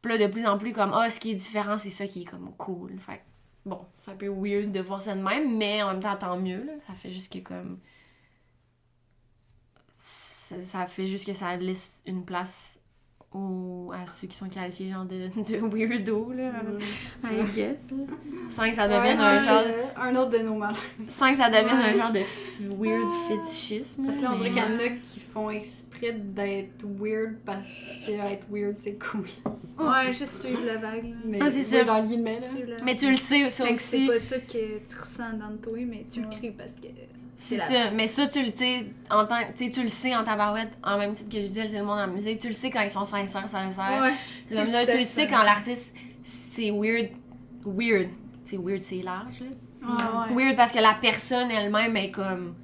Puis là, de plus en plus, comme, ce qui est différent, c'est ça qui est comme cool. Fait que, bon, c'est un peu weird de voir ça de même, mais en même temps, tant mieux, là. Ça fait juste que, comme... Ça fait juste que ça laisse une place à ceux qui sont qualifiés genre de weirdo, là, I guess. Sans que ça devienne un genre... Un autre de nos malheurs. Sans que ça devienne un genre de weird fétichisme. Parce que là, on dirait qu'il y en a qui font exprès d'être weird parce que être weird, c'est cool. Ouais, juste suivre la vague. Mais c'est ça. Dans le guillemets, là. Mais tu le sais, ça aussi. C'est pas ça que tu ressens dans le toi, mais tu le crées parce que... C'est ça, mais ça, tu le sais en tabarouette, en même titre que je dis, c'est le monde en musique, tu le sais quand ils sont sincères. Ouais, Comme là, tu le sais quand l'artiste, c'est weird. C'est weird, c'est large, là. Ouais. Weird parce que la personne elle-même est comme...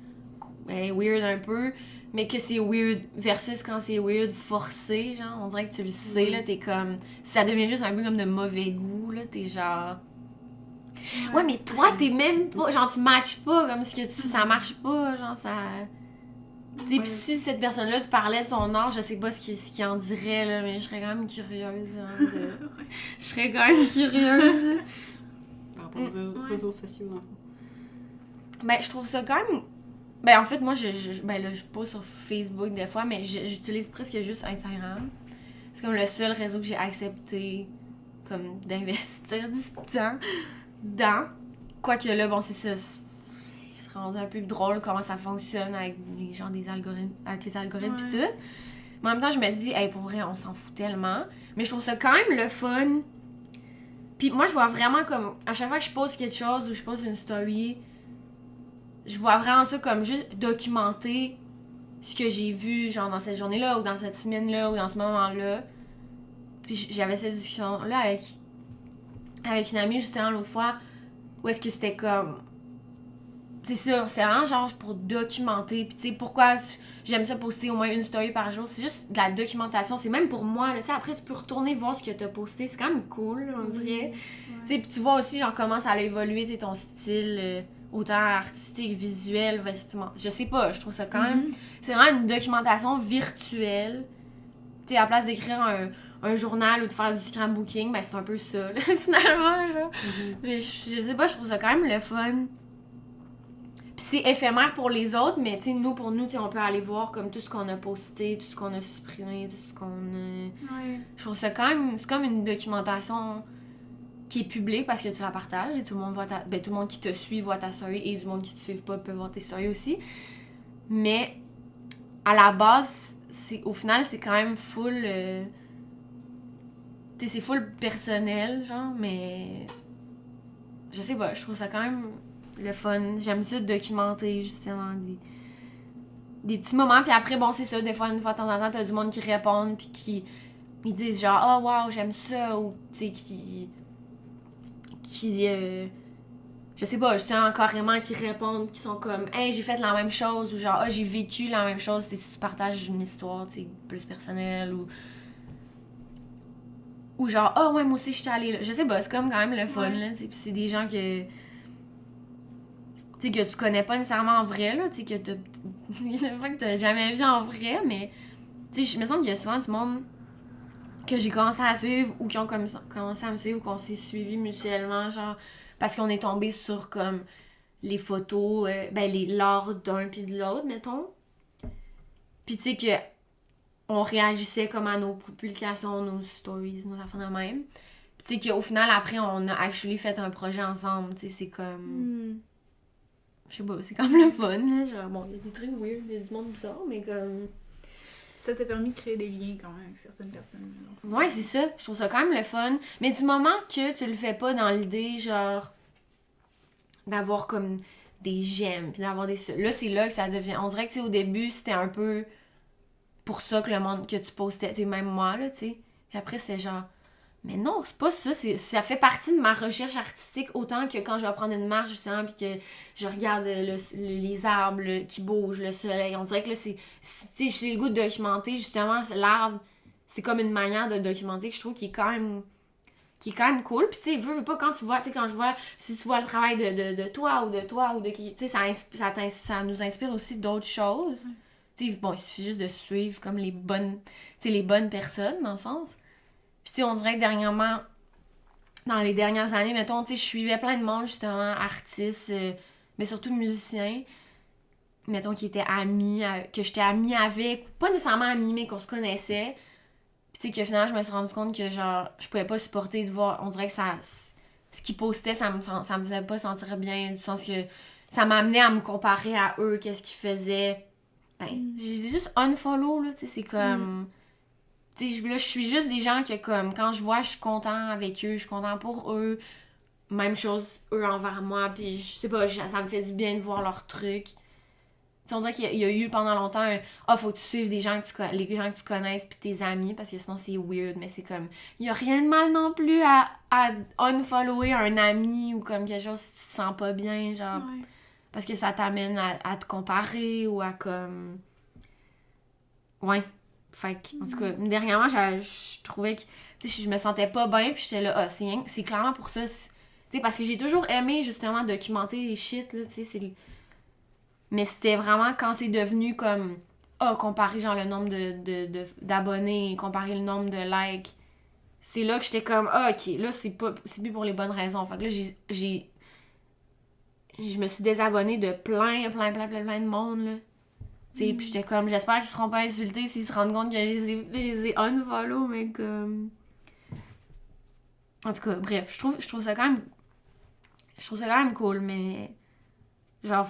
Elle est weird un peu, mais que c'est weird versus quand c'est weird forcé, genre, on dirait que tu le sais, là, t'es comme... Ça devient juste un peu comme de mauvais goût, là, t'es genre... Ouais, mais toi, t'es même pas... Genre, tu matches pas comme ce que tu... Ça marche pas, genre, ça... Tu sais, pis si cette personne-là te parlait de son art, je sais pas ce qu'il en dirait, là, mais je serais quand même curieuse, genre, Je serais quand même curieuse. Par rapport aux réseaux sociaux, dans le fond. Ben, je trouve ça quand même... Ben, en fait, moi, je pose sur Facebook des fois, mais j'utilise presque juste Instagram. C'est comme le seul réseau que j'ai accepté, comme, d'investir du temps dans. Quoique là, bon, c'est ça. Il serait rendu un peu drôle comment ça fonctionne avec les gens des algorithmes, avec les algorithmes pis tout. Mais en même temps, je me dis, pour vrai, on s'en fout tellement. Mais je trouve ça quand même le fun. Puis moi, je vois vraiment comme, à chaque fois que je pose quelque chose ou je pose une story, je vois vraiment ça comme juste documenter ce que j'ai vu, genre dans cette journée-là, ou dans cette semaine-là, ou dans ce moment-là. Puis j'avais cette discussion-là avec une amie, justement, l'autre fois, où est-ce que c'était comme... C'est ça, c'est vraiment genre pour documenter. Puis tu sais, pourquoi j'aime ça poster au moins une story par jour, c'est juste de la documentation. C'est même pour moi, là, tu sais, après, tu peux retourner voir ce que t'as posté. C'est quand même cool, on dirait. Tu sais, puis tu vois aussi, genre, comment ça a évolué, ton style... autant artistique, visuel, vestimentaire. Je sais pas, je trouve ça quand même... C'est vraiment une documentation virtuelle. Tu sais, à la place d'écrire un journal ou de faire du scrapbooking, ben c'est un peu ça, là, finalement, genre. Mais je sais pas, je trouve ça quand même le fun. Puis c'est éphémère pour les autres, mais tu sais, pour nous, on peut aller voir comme tout ce qu'on a posté, tout ce qu'on a supprimé, tout ce qu'on a... Ouais. Je trouve ça quand même... C'est comme une documentation qui est publique parce que tu la partages et tout le monde voit tout le monde qui te suit voit ta story et du monde qui te suit pas peut voir tes stories aussi. Mais à la base, au final, c'est quand même full... tu sais, c'est full personnel, genre, mais... Je sais pas, je trouve ça quand même le fun. J'aime ça de documenter, justement, des petits moments. Puis après, bon, c'est ça, des fois, une fois de temps en temps, t'as du monde qui répond puis qui... Ils disent genre, « Oh, wow, j'aime ça », ou, tu sais, qui je sais pas, justement, carrément, qui répondent, qui sont comme, hey, j'ai fait la même chose, ou genre, ah, j'ai vécu la même chose, si tu partages une histoire, tu sais, plus personnelle, ou genre, ah, ouais, moi aussi, je suis allée là. Je sais pas, c'est comme quand même le fun, là, tu sais, pis c'est des gens que. Tu sais, que tu connais pas nécessairement en vrai, là, tu sais, que t'as jamais vu en vrai, mais. Tu sais, il me semble qu'il y a souvent du monde que j'ai commencé à suivre, ou qui ont commencé à me suivre, ou qu'on s'est suivis mutuellement, genre. Parce qu'on est tombé sur, comme, les photos, l'art d'un pis de l'autre, mettons. Pis tu sais que on réagissait comme à nos publications, nos stories, nos affaires de même. Pis tu sais qu'au final, après, on a actually fait un projet ensemble, tu sais, c'est comme... Je sais pas, c'est comme le fun, là. Genre, bon, il y a des trucs weird, il y a du monde bizarre, mais comme... Ça t'a permis de créer des liens quand même avec certaines personnes. Ouais, c'est ça. Je trouve ça quand même le fun. Mais du moment que tu le fais pas dans l'idée, genre, d'avoir comme des j'aime, puis d'avoir des... Là, c'est là que ça devient... On dirait que, tu sais, au début, c'était un peu pour ça que le monde que tu postais, tu sais, même moi, là, tu sais. Puis après, c'est genre... Mais non, c'est pas ça. Ça fait partie de ma recherche artistique autant que quand je vais prendre une marche, justement, puis que je regarde les arbres qui bougent, le soleil. On dirait que là, tu sais, j'ai le goût de documenter, justement, l'arbre, c'est comme une manière de documenter que je trouve qui est quand même cool. Puis, tu sais, veux pas, quand tu vois, tu sais, quand je vois, si tu vois le travail de toi ou de qui, tu sais, ça nous inspire aussi d'autres choses. Tu sais, bon, il suffit juste de suivre comme les bonnes personnes, dans le sens. Puis, tu sais, on dirait que dernièrement, dans les dernières années, mettons, tu sais, je suivais plein de monde, justement, artistes, mais surtout musiciens, mettons, qui étaient amis, que j'étais amie avec, pas nécessairement amis, mais qu'on se connaissait. Puis, tu sais, que finalement, je me suis rendu compte que, genre, je pouvais pas supporter de voir, on dirait que ce qu'ils postaient, ça me faisait pas sentir bien, du sens que ça m'amenait à me comparer à eux, qu'est-ce qu'ils faisaient. Ben, j'ai juste unfollow, là, tu sais, c'est comme... Tu sais, là, je suis juste des gens que, comme, quand je vois, je suis content avec eux, je suis content pour eux. Même chose, eux envers moi, puis je sais pas, ça me fait du bien de voir leurs trucs. Tu sais, on dirait qu'il y a eu pendant longtemps faut que tu suives les gens que tu connaisses puis tes amis, parce que sinon c'est weird, mais c'est comme... Il y a rien de mal non plus à unfollower un ami ou comme quelque chose si tu te sens pas bien, genre... Ouais. Parce que ça t'amène à te comparer ou à comme... Ouais. Fait que, en tout cas, dernièrement, je trouvais que, tu sais, je me sentais pas bien, puis j'étais là, c'est clairement pour ça, tu sais, parce que j'ai toujours aimé, justement, documenter les shit, là, tu sais, mais c'était vraiment quand c'est devenu comme, comparer, genre, le nombre d'abonnés, comparer le nombre de likes, c'est là que j'étais comme, ok, là, c'est plus pour les bonnes raisons, fait que là, je me suis désabonnée de plein de monde, là. Puis j'étais comme, j'espère qu'ils seront pas insultés s'ils se rendent compte que je les ai unfollow, mais comme... En tout cas, bref, je trouve ça quand même cool, mais genre,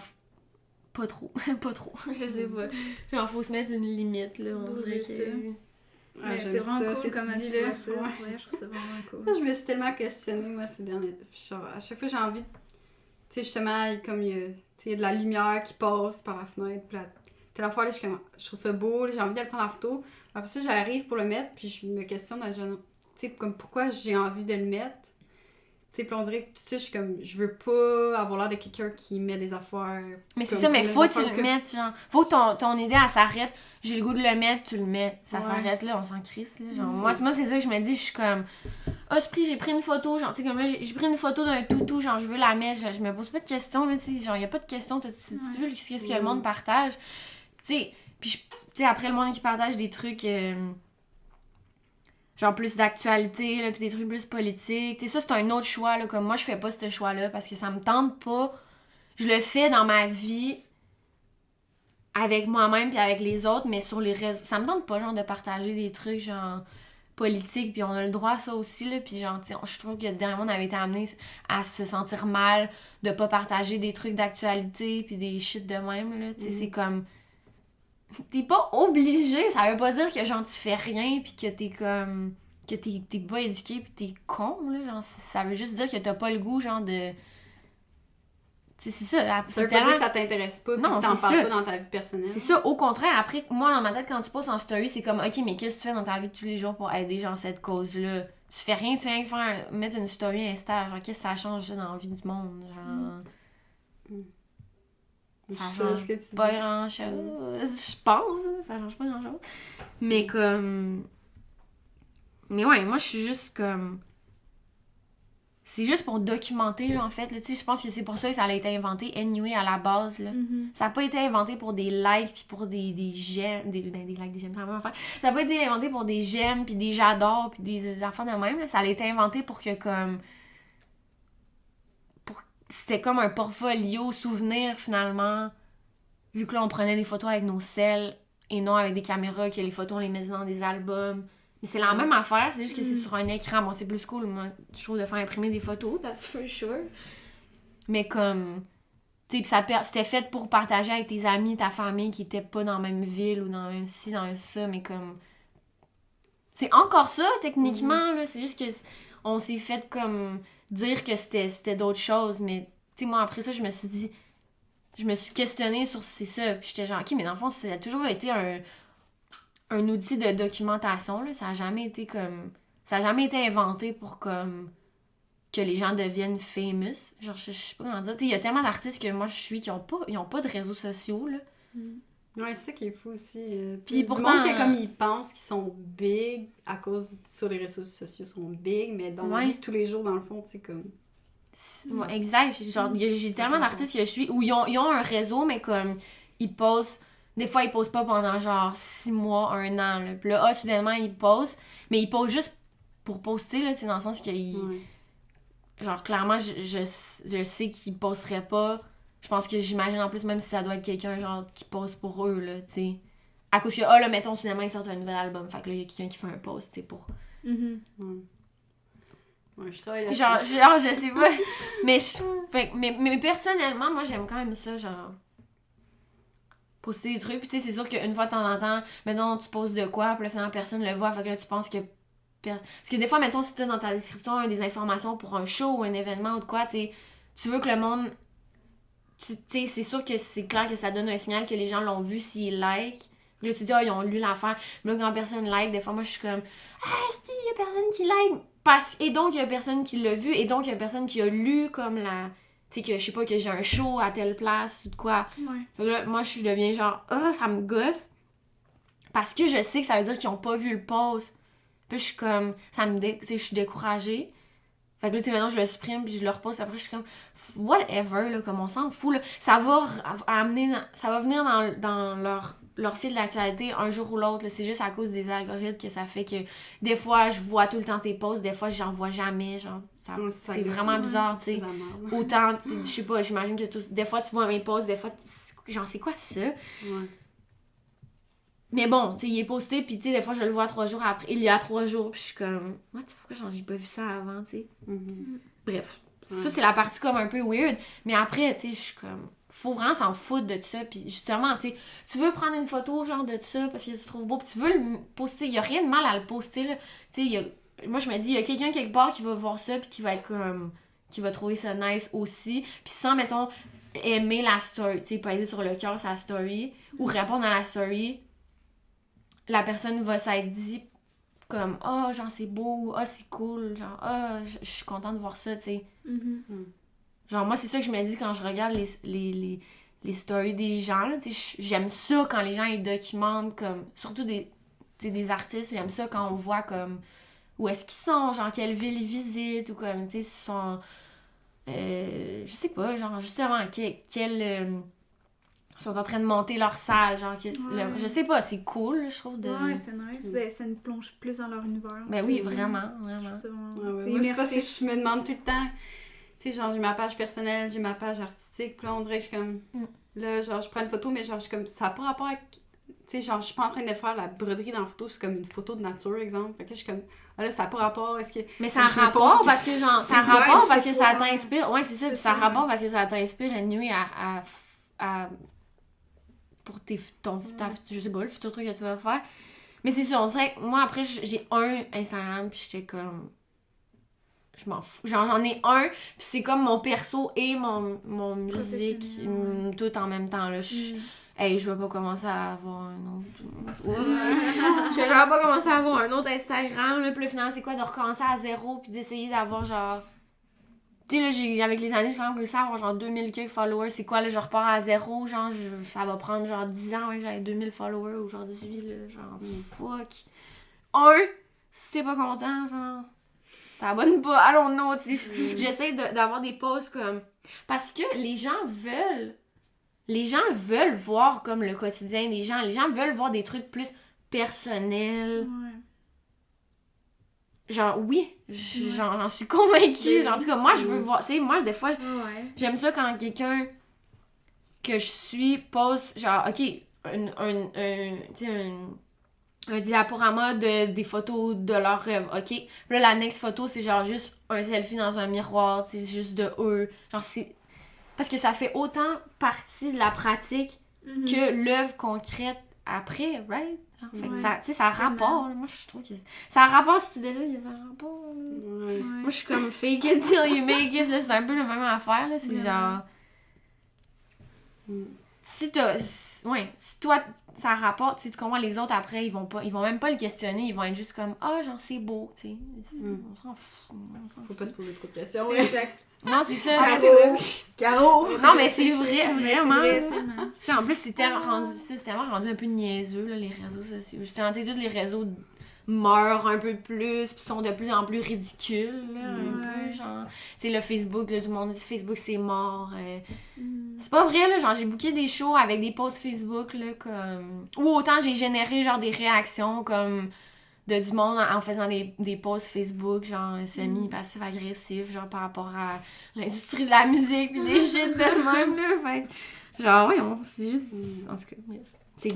pas trop, pas trop, je sais pas. Genre, faut se mettre une limite, là, on dirait que... Ouais, c'est vraiment cool comment tu vois ça. Ouais, je trouve ça vraiment cool. Je me suis tellement questionnée, moi, ces derniers... Genre, à chaque fois, j'ai envie de... Tu sais, justement, comme il y a de la lumière qui passe par la fenêtre, puis telle fois, là, je trouve ça beau, j'ai envie d'aller prendre la photo. Après ça, j'arrive pour le mettre, puis je me questionne, tu sais, comme pourquoi j'ai envie de le mettre. Tu sais, puis on dirait que tout de suite, je suis comme, je veux pas avoir l'air de quelqu'un qui met des affaires. Mais c'est ça, mais faut que tu le mettes, genre. Faut que ton idée, elle s'arrête. J'ai le goût de le mettre, tu le mets. Ça s'arrête là, on s'en crisse, là. Genre, moi, c'est ça que je me dis, je suis comme, j'ai pris une photo, genre, tu sais, comme là, j'ai pris une photo d'un toutou, genre, je veux la mettre, je me pose pas de questions, là, tu sais, genre, y a pas de questions, tu veux qu'est-ce que le monde partage. Tu sais, puis tu sais, après le monde qui partage des trucs genre plus d'actualité, là, puis des trucs plus politiques, tu sais, ça c'est un autre choix, là, comme moi je fais pas ce choix-là parce que ça me tente pas. Je le fais dans ma vie avec moi-même puis avec les autres, mais sur les réseaux, ça me tente pas, genre, de partager des trucs, genre, politique, puis on a le droit à ça aussi, là, puis genre, tu sais, je trouve que dernièrement, on avait été amené à se sentir mal de pas partager des trucs d'actualité, puis des shit de même, là, tu sais, c'est comme... T'es pas obligé, ça veut pas dire que genre tu fais rien, puis que t'es comme... que t'es pas éduqué, puis t'es con, là, genre, ça veut juste dire que t'as pas le goût, genre, de... Tu sais, c'est ça. Ça veut pas dire que ça t'intéresse pas, puis que t'en parles pas dans ta vie personnelle. C'est ça, au contraire, après, moi, dans ma tête, quand tu postes en story, c'est comme, ok, mais qu'est-ce que tu fais dans ta vie de tous les jours pour aider, genre, cette cause-là? Tu fais rien, tu viens mettre une story Insta, genre, qu'est-ce que ça change, ça, dans la vie du monde, genre... Ça change pas grand-chose, je pense, ça change pas grand-chose. Mais comme... Mais ouais, moi, je suis juste comme... C'est juste pour documenter, là, en fait. Tu sais, je pense que c'est pour ça que ça a été inventé, anyway, à la base, là. Ça n'a pas été inventé pour des likes, puis pour des j'aime... des likes, des j'aime, c'est la même affaire. Ça n'a pas été inventé pour des j'aime, puis des j'adore, puis des affaires de même, là. Ça a été inventé pour que, comme... C'était comme un portfolio souvenir, finalement. Vu que là, on prenait des photos avec nos cels, et non avec des caméras, que les photos, on les mettait dans des albums... Mais c'est la même affaire, c'est juste que c'est sur un écran. Bon, c'est plus cool, moi, je trouve, de faire imprimer des photos, that's for sure. Mais comme, tu sais, c'était fait pour partager avec tes amis, ta famille qui étaient pas dans la même ville ou dans la même ci, dans la même ça, mais comme... C'est encore ça, techniquement, là. C'est juste que on s'est fait comme dire que c'était d'autres choses, mais, tu sais, moi, après ça, je me suis questionnée sur c'est ça, puis j'étais genre, ok, mais dans le fond, ça a toujours été un outil de documentation, là. Ça a jamais été comme... Ça a jamais été inventé pour comme... que les gens deviennent famous. Genre, je sais pas comment dire. Il y a tellement d'artistes que moi je suis qui ont pas de réseaux sociaux, là. Ouais, c'est ça qui est fou aussi. Puis pourtant... Du monde qui, comme ils pensent qu'ils sont big à cause sur les réseaux sociaux, sont big, mais dans la vie de tous les jours, dans le fond, c'est comme... Ouais, exact. Genre, j'ai tellement d'artistes que je suis où ils ont un réseau, mais comme, ils posent... Des fois, ils posent pas pendant genre 6 mois, 1 an. Là. Puis là, soudainement, ils posent. Mais ils posent juste pour poster, là, dans le sens qu'ils... Genre, clairement, je sais qu'ils posteraient pas. Je pense que j'imagine en plus, même si ça doit être quelqu'un, genre, qui pose pour eux, là, tu sais. À cause que, là, mettons, soudainement, ils sortent un nouvel album. Fait que là, il y a quelqu'un qui fait un post, tu sais, pour... Ouais, je travaille là-dessus. Genre, je sais pas. mais personnellement, moi, j'aime quand même ça, genre... poster des trucs, puis tu sais, c'est sûr qu'une fois de temps en temps, mettons, tu poses de quoi, puis là, finalement, personne le voit, fait que là, tu penses que... Parce que des fois, mettons, si t'as dans ta description des informations pour un show ou un événement ou de quoi, tu sais, tu veux que le monde... Tu sais, c'est sûr que c'est clair que ça donne un signal que les gens l'ont vu s'ils like. Puis là, tu dis, ils ont lu l'affaire. Mais là, quand personne like, des fois, moi, je suis comme, est-ce qu'il y a personne qui like? Et donc, il y a personne qui l'a vu, et donc, il y a personne qui a lu comme la... Tu sais, que je sais pas, que j'ai un show à telle place ou de quoi. Fait que là, moi, je deviens genre, ça me gosse. Parce que je sais que ça veut dire qu'ils ont pas vu le post. Puis je suis comme, je suis découragée. Fait que là, tu sais, maintenant, je le supprime, puis je le repose, puis après, je suis comme, whatever, là, comme on s'en fout, là. Ça va venir dans leur fil d'actualité un jour ou l'autre, là. C'est juste à cause des algorithmes que ça fait que des fois, je vois tout le temps tes posts, des fois, j'en vois jamais, genre. C'est vraiment bizarre, tu sais. Autant, je sais pas, j'imagine que des fois, tu vois mes posts, des fois, genre, c'est quoi ça? Ouais. Mais bon, tu sais, il est posté, puis tu sais, des fois, je le vois 3 jours après, il y a 3 jours, puis je suis comme, pourquoi j'ai pas vu ça avant, tu sais? Bref, ça, c'est la partie comme un peu weird, mais après, tu sais, je suis comme, faut vraiment s'en foutre de ça, puis justement, tu sais, tu veux prendre une photo, genre, de ça, parce que tu trouves beau, puis tu veux le poster, il y a rien de mal à le poster, là, tu sais, moi, je me dis, il y a quelqu'un quelque part qui va voir ça, puis qui va être comme, qui va trouver ça nice aussi, puis sans, mettons, aimer la story, tu sais, peser sur le cœur sa story, ou répondre à la story, la personne va s'être dit comme genre c'est beau, c'est cool, genre je suis contente de voir ça, tu sais. Genre moi c'est ça que je me dis quand je regarde les stories des gens, là, tu sais, j'aime ça quand les gens ils documentent comme surtout des artistes, j'aime ça quand on voit comme où est-ce qu'ils sont, genre quelle ville ils visitent ou comme tu sais s'ils sont je sais pas, genre justement ils sont en train de monter leur salle, genre, je sais pas, c'est cool, je trouve. Ouais, c'est nice. Ben, ça nous plonge plus dans leur univers. Ben oui, vraiment. Moi, c'est pas si je me demande tout le temps, tu sais, genre, j'ai ma page personnelle, j'ai ma page artistique, puis là, on dirait que je suis comme, là, genre, je prends une photo, mais genre, je suis comme, ça n'a pas rapport avec sais, genre, je suis pas en train de faire la broderie dans la photo, c'est comme une photo de nature, exemple. Fait que je suis comme, ah là, ça n'a pas rapport, est-ce que... Mais ça a je me pose rapport que- parce que, genre, ça a C'est rapport vrai, parce c'est que pour- ça t'inspire. Ouais, c'est ça. C'est Puis ça a ça, rapport ouais. parce que ça t'inspire anyway pour je sais pas, le futur truc que tu vas faire. Mais c'est ça, on dirait que moi, après, j'ai un Instagram, puis j'étais comme... Je m'en fous. Genre, j'en ai un, puis c'est comme mon perso et mon musique, Professionnel, tout en même temps, là. Hey, je vais pas commencer à avoir un autre... je vais pas commencer à avoir un autre Instagram, là. Puis là, finalement, c'est quoi, de recommencer à zéro, puis d'essayer d'avoir, genre... Tu sais, là, avec les années, j'ai quand même réussi à avoir, genre, 2000 quelques followers. C'est quoi, là, je repars à zéro, genre, ça va prendre, genre, 10 ans, ouais, que j'avais 2000 followers aujourd'hui, là, genre, fuck. Si t'es pas content, genre... Ça abonne pas, allons-nous, tu sais. J'essaie d'avoir des posts comme... Parce que les gens veulent voir comme le quotidien des gens. Les gens veulent voir des trucs plus personnels. Ouais. Genre, oui, j'en suis convaincue. Ben oui. En tout cas, moi, je veux voir... Tu sais, moi, des fois, Ouais. j'aime ça quand quelqu'un que je suis poste, genre, OK, un diaporama des photos de leurs rêves, OK? Puis là, la next photo, c'est genre juste un selfie dans un miroir, tu sais, juste de eux. Genre, c'est... Parce que ça fait autant partie de la pratique que l'œuvre concrète après, right? Genre, fait que Ouais. ça, tu sais, ça a rapport, là. Moi, je trouve que ça a rapport si tu décides que ça a rapport, là. Ouais. Moi, je suis comme fake it till you make it, là. C'est un peu la même affaire, là. C'est Ouais. genre... Si toi, ça rapporte, tu comprends, les autres après, ils vont même pas le questionner, ils vont être juste comme, genre, c'est beau, tu sais. On s'en fout. Faut pas se poser trop de questions. Exact. Non, c'est ça. Caro! Non, mais c'est vrai, vraiment. C'est vrai, là. tellement. Tu sais, en plus, c'est tellement rendu un peu niaiseux, là, les réseaux sociaux. Justement, tu sais, tous les réseaux meurent un peu plus, puis sont de plus en plus ridicules, là, un Ouais. peu, genre. Tu sais, le Facebook, là, tout le monde dit Facebook, c'est mort. C'est pas vrai, là, genre, j'ai booké des shows avec des posts Facebook, là, comme... Ou autant j'ai généré, genre, des réactions, comme... de du monde en faisant des posts Facebook, genre semi-passif-agressif, genre par rapport à l'industrie de la musique pis des shit de même, là. Fait que, genre, ouais, c'est juste... En tout cas, bref. C'est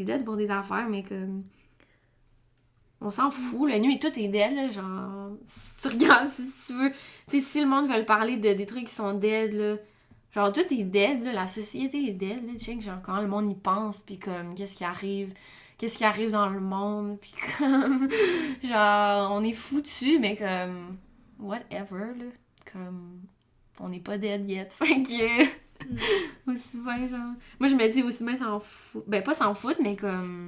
dead pour des affaires, mais comme... On s'en fout, la nuit, tout est dead, là, genre... Si tu regardes, si tu veux... Tu sais, si le monde veut parler de des trucs qui sont dead, là... Genre, tout est dead, là, la société est dead, là, check, genre, quand le monde y pense, pis comme, qu'est-ce qui arrive dans le monde, pis comme, genre, on est foutus, mais comme, whatever, là, comme, on n'est pas dead yet, fait que, aussi bien, genre, moi je me dis aussi bien s'en foutre, ben pas s'en foutre, mais comme,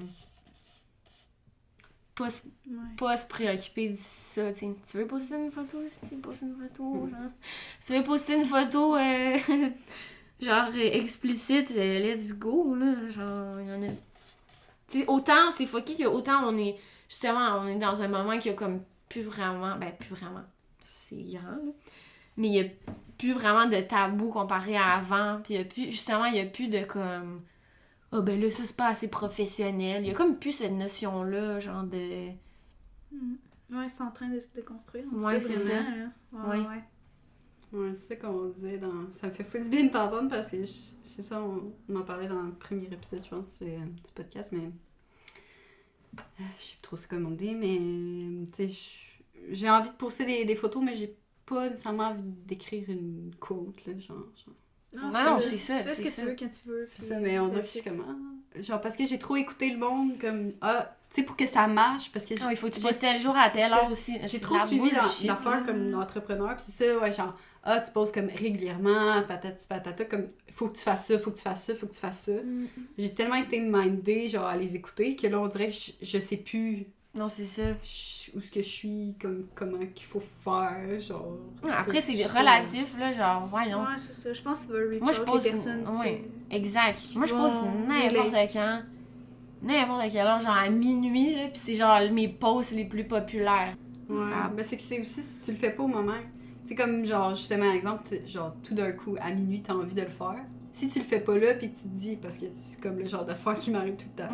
pas se préoccuper de ça, tu sais, tu veux poster une photo, si tu postes une photo, genre, tu veux poster une photo, genre, explicite, let's go, là, genre, il y en a... T'sais, autant c'est fucké que autant on est dans un moment qui a comme plus vraiment, c'est grand, là, mais il y a plus vraiment de tabou comparé à avant, puis il y a plus de comme ben là ça c'est pas assez professionnel, il y a comme plus cette notion là genre de Ouais, c'est en train de se déconstruire. Ouais, c'est ça. Ouais. Ouais, c'est ça qu'on disait dans... Ça me fait fou du bien de t'entendre parce que c'est ça, on en parlait dans le premier épisode, je pense, du podcast, mais... Je sais plus trop ce qu'on dit, mais... Tu sais, j'ai envie de poster des photos, mais j'ai pas nécessairement envie d'écrire une quote, là, genre... Non, c'est ça, Tu fais ce c'est que tu veux quand tu veux. C'est ça, mais on dirait que je suis comme... genre, parce que j'ai trop écouté le monde, comme... tu sais, pour que ça marche, parce que... il faut que tu postes tel jour à telle heure aussi. J'ai trop suivi l'affaire comme entrepreneur, pis c'est ça, ouais, genre, tu poses comme régulièrement, patati patata, comme, faut que tu fasses ça, faut que tu fasses ça, faut que tu fasses ça. J'ai tellement été mindée, genre, à les écouter, que là, on dirait que je sais plus... Non, c'est ça. Où est-ce que je suis, comme, comment qu'il faut faire, genre... Après, c'est relatif, là, genre, voyons. Ouais, c'est ça. Je pense que tu vas reach Moi, je out pose... les personnes Ouais, exact. Moi, je vont pose n'importe quand. N'importe quelle heure, genre à minuit, là, pis c'est genre mes posts les plus populaires. Ouais, Ça- ben c'est que c'est aussi si tu le fais pas au moment. Tu sais, comme, genre, justement, un exemple, genre, tout d'un coup, à minuit, t'as envie de le faire. si tu le fais pas là, puis tu te dis, parce que c'est comme le genre d'affaire qui m'arrive tout le temps.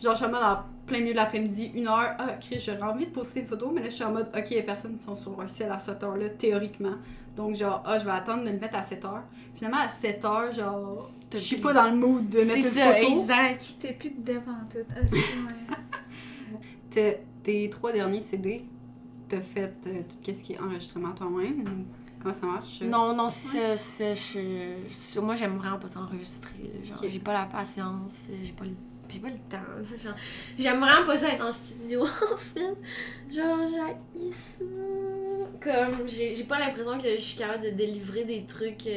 Genre, je suis en mode en plein milieu de l'après-midi, 1h, ok, j'aurais envie de poster une photo, mais là, je suis en mode, ok, les personnes sont sur leur ciel à cette heure-là, théoriquement. Donc, genre, je vais attendre de le mettre à 7h. Finalement, à 7h, genre, je suis pas dans le mood de mettre une photo. C'est ça, exact. T'es plus devant tout. Ah, c'est ouais. Tes 3 derniers CD, t'as fait tout ce qui est enregistrement toi-même ou comment ça marche? Non, moi, j'aime vraiment pas s'enregistrer. Genre, j'ai pas la patience, j'ai pas le temps. Genre, j'aime vraiment pas ça être en studio, en fait. Genre, j'haïs ça. Comme, j'ai pas l'impression que je suis capable de délivrer des trucs...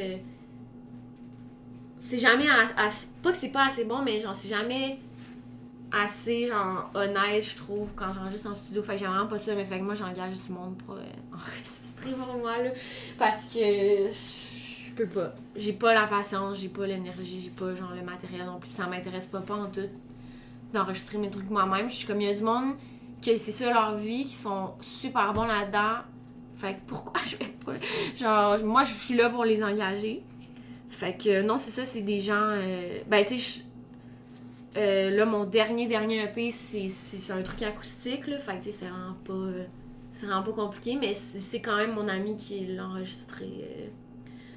C'est jamais assez... Pas que c'est pas assez bon, mais genre, c'est jamais assez, genre, honnête, je trouve, quand j'enregistre en studio. Fait que j'aime vraiment pas ça, mais fait que moi, j'engage du monde pour enregistrer pour moi, là. Parce que je peux pas. J'ai pas la patience, j'ai pas l'énergie, j'ai pas, genre, le matériel non plus. Ça m'intéresse pas en tout d'enregistrer mes trucs moi-même. Je suis comme, il y a du monde que c'est ça leur vie, qui sont super bons là-dedans. Fait que pourquoi je vais pas... Genre, moi, je suis là pour les engager. Fait que, non, c'est ça, c'est des gens... ben, tu sais, là, mon dernier EP, c'est un truc acoustique, là. Fait que, tu sais, c'est vraiment pas compliqué, mais c'est quand même mon ami qui l'a enregistré.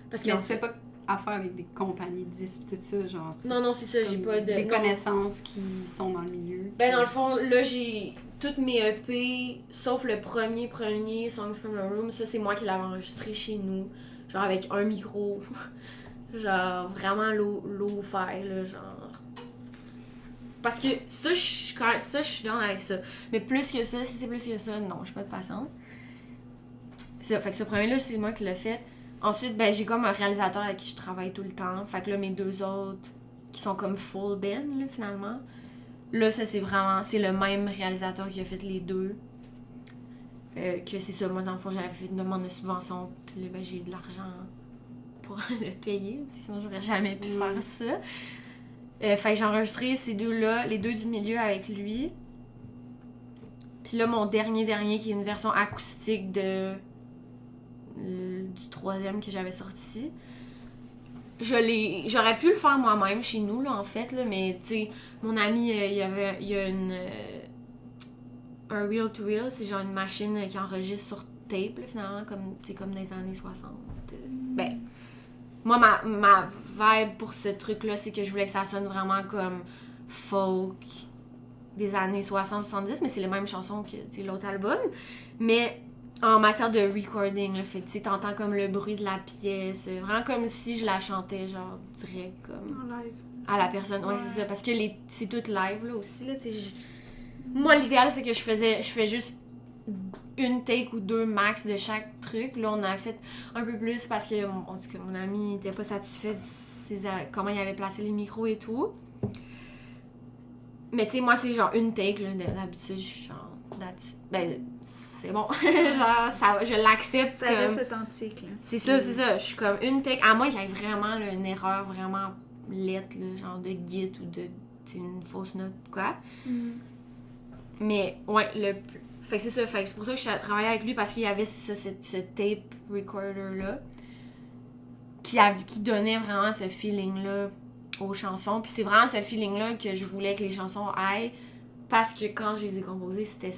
Parce que mais tu fais pas affaire avec des compagnies de disques tout ça, genre... Non, c'est ça, j'ai pas de... Des connaissances qui sont dans le milieu. Ben, dans le fond, là, j'ai... Toutes mes EP, sauf le premier, Songs from the Room, ça, c'est moi qui l'avais enregistré chez nous. Genre, avec un micro. Genre, vraiment low-fi, là, genre... Parce que ça, je suis down avec ça. Mais plus que ça, si c'est plus que ça, non, j'ai pas de patience. Ça, fait que ce premier-là, c'est moi qui l'ai fait. Ensuite, ben, j'ai comme un réalisateur avec qui je travaille tout le temps. Fait que là, mes 2 autres, qui sont comme full band, là, finalement. Là, ça, c'est le même réalisateur qui a fait les 2. Que c'est ça, moi, dans le fond, j'avais fait une demande de subvention, puis là, ben, j'ai eu de l'argent pour le payer, sinon j'aurais jamais pu faire ça. Fait que j'ai enregistré ces 2-là, les 2 du milieu avec lui. Puis là, mon dernier, qui est une version acoustique du 3e que j'avais sorti. J'aurais pu le faire moi-même chez nous, là, en fait, là, mais, tu sais, mon ami, il y a un reel-to-reel, c'est genre une machine qui enregistre sur tape, là, finalement, comme dans les années 60. Ben, moi, ma vibe pour ce truc-là, c'est que je voulais que ça sonne vraiment comme folk des années 60-70, mais c'est les mêmes chansons que l'autre album. Mais en matière de recording, là, fait que tu t'entends comme le bruit de la pièce, vraiment comme si je la chantais, genre, direct, comme... En live. À la personne, ouais, c'est ça. Parce que c'est tout live, là, aussi, là, tu sais. Moi, l'idéal, c'est que je fais juste une take ou 2 max de chaque truc. Là, on a fait un peu plus parce que, en tout cas, mon ami n'était pas satisfait de comment il avait placé les micros et tout. Mais tu sais, moi, c'est genre une take, là, d'habitude, je suis genre... Ben, c'est bon. Genre, je l'accepte. Ça reste authentique, là. C'est ça. Je suis comme une take. À moi, il y a vraiment là, une erreur vraiment lettre, là, genre de git ou de une fausse note, quoi. Mais, ouais, fait que c'est ça. Fait que c'est pour ça que je travaillais avec lui, parce qu'il y avait ce tape recorder-là qui donnait vraiment ce feeling-là aux chansons. Puis c'est vraiment ce feeling-là que je voulais que les chansons aillent, parce que quand je les ai composées, c'était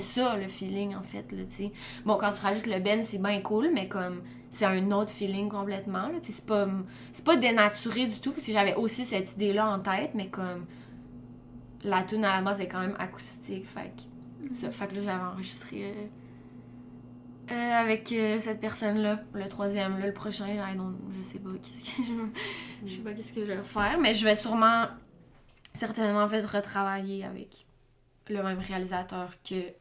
ça, le feeling, en fait, là, tu sais. Bon, quand tu rajoutes le Ben, c'est bien cool, mais comme... C'est un autre feeling complètement, là, tu sais. C'est pas dénaturé du tout, parce que j'avais aussi cette idée-là en tête, mais comme... La tune à la base est quand même acoustique, fait que là, j'avais enregistré avec cette personne-là, le 3e, là, le prochain, je sais pas qu'est-ce que je vais faire, mais je vais certainement en fait retravailler avec le même réalisateur que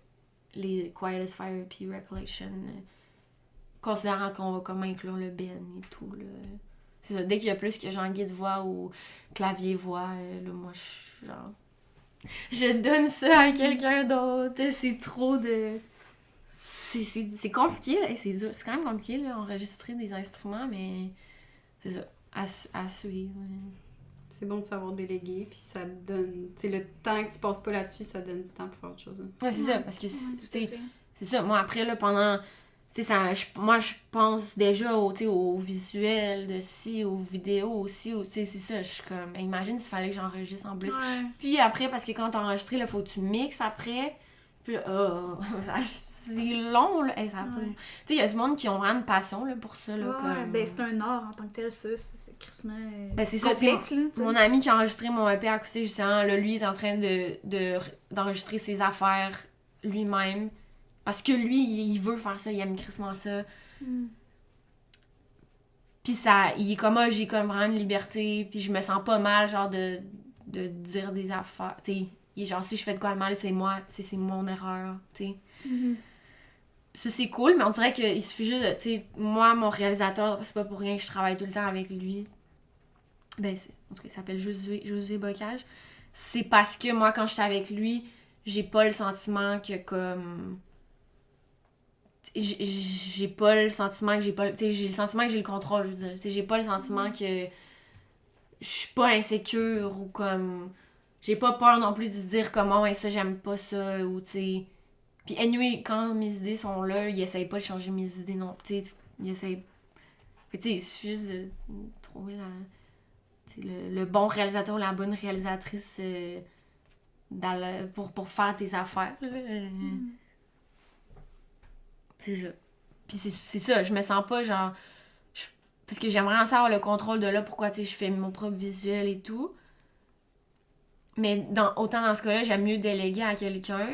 les Quiet as Fire puis Recollection, considérant qu'on va comme inclure le Ben et tout, là. C'est ça, dès qu'il y a plus que genre guide-voix ou clavier-voix, là, moi, je donne ça à quelqu'un d'autre. C'est trop de... C'est compliqué, là. C'est dur. C'est quand même compliqué, là, enregistrer des instruments, mais c'est ça, à suivre. C'est bon de savoir déléguer, puis ça donne... Tu sais, le temps que tu passes pas là-dessus, ça donne du temps pour faire autre chose. Hein. Ouais, c'est ça, parce que, c'est ça. Moi, après, là, pendant Tu sais, moi, je pense déjà au visuel de ci, aux vidéos aussi, tu sais, c'est ça, je suis comme, imagine s'il fallait que j'enregistre en plus. Ouais. Puis après, parce que quand t'as enregistré, là, faut que tu mixes après, puis là, c'est long, là, hey, ça a pas de- Ouais. Tu sais, il y a du monde qui ont vraiment une passion, là, pour ça, là, Ouais, comme... ben c'est un art en tant que tel, ça, c'est crissement Ben, c'est ça, tu sais, complexe, là, tu sais. mon ami qui a enregistré mon EP acoustique, justement, là, lui, est en train d'enregistrer ses affaires lui-même. Parce que lui, il veut faire ça, il aime crissement ça. Mm. Puis ça, il est comme, j'ai comme vraiment une liberté, puis je me sens pas mal, genre, de dire des affaires. Tu sais, il est genre, si je fais de quoi de mal, c'est moi, tu sais, c'est mon erreur, tu sais. Mhm. Ça, c'est cool, mais on dirait qu'il suffit juste de, tu sais, moi, mon réalisateur, c'est pas pour rien que je travaille tout le temps avec lui. Ben, en tout cas, il s'appelle Josué Bocage. C'est parce que moi, quand j'étais avec lui, j'ai pas le sentiment que, comme... J'ai pas le sentiment que j'ai pas... Tu sais, j'ai le sentiment que j'ai le contrôle, je veux dire. Tu sais, j'ai pas le sentiment que je suis pas insécure ou comme... J'ai pas peur non plus de se dire comment, ouais, ça, j'aime pas ça, ou tu sais... Puis anyway, quand mes idées sont là, il essaye pas de changer mes idées non. Tu sais, il essaye... Fait tu sais, il suffit juste de trouver le bon réalisateur ou la bonne réalisatrice pour faire tes affaires. Là. C'est ça. Puis c'est ça, je me sens pas genre... parce que j'aimerais en savoir le contrôle de là, pourquoi, tu sais, je fais mon propre visuel et tout. Mais autant dans ce cas-là, j'aime mieux déléguer à quelqu'un,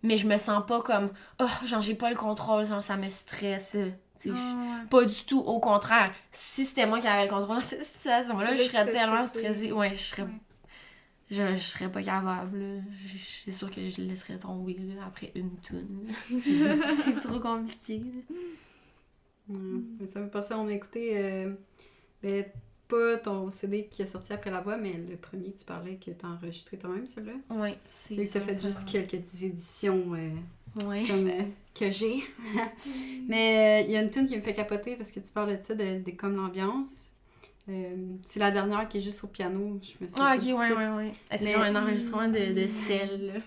mais je me sens pas comme, oh, genre, j'ai pas le contrôle, genre, ça me stresse. Tu sais, Ouais. pas du tout, au contraire. Si c'était moi qui avais le contrôle dans cette situation-là, je C'est serais que tu tellement serais stressée. Ouais, je serais... Ouais. Je serais pas capable, là. C'est sûr que je le laisserais tomber, là, après une toune. C'est trop compliqué, là. Mais ça me passait, on a écouté, ben, pas ton CD qui est sorti après la voix, mais le premier que tu parlais que t'as enregistré toi-même, celui-là. Ouais, C'est que t'as fait juste quelques éditions Ouais. comme que j'ai. Mais il y a une tune qui me fait capoter parce que tu parles de ça, de comme l'ambiance. C'est la dernière qui est juste au piano, je me souviens Ah, pas ok, du ouais, titre. ouais, ouais. C'est Mais- genre un enregistrement de sel, là.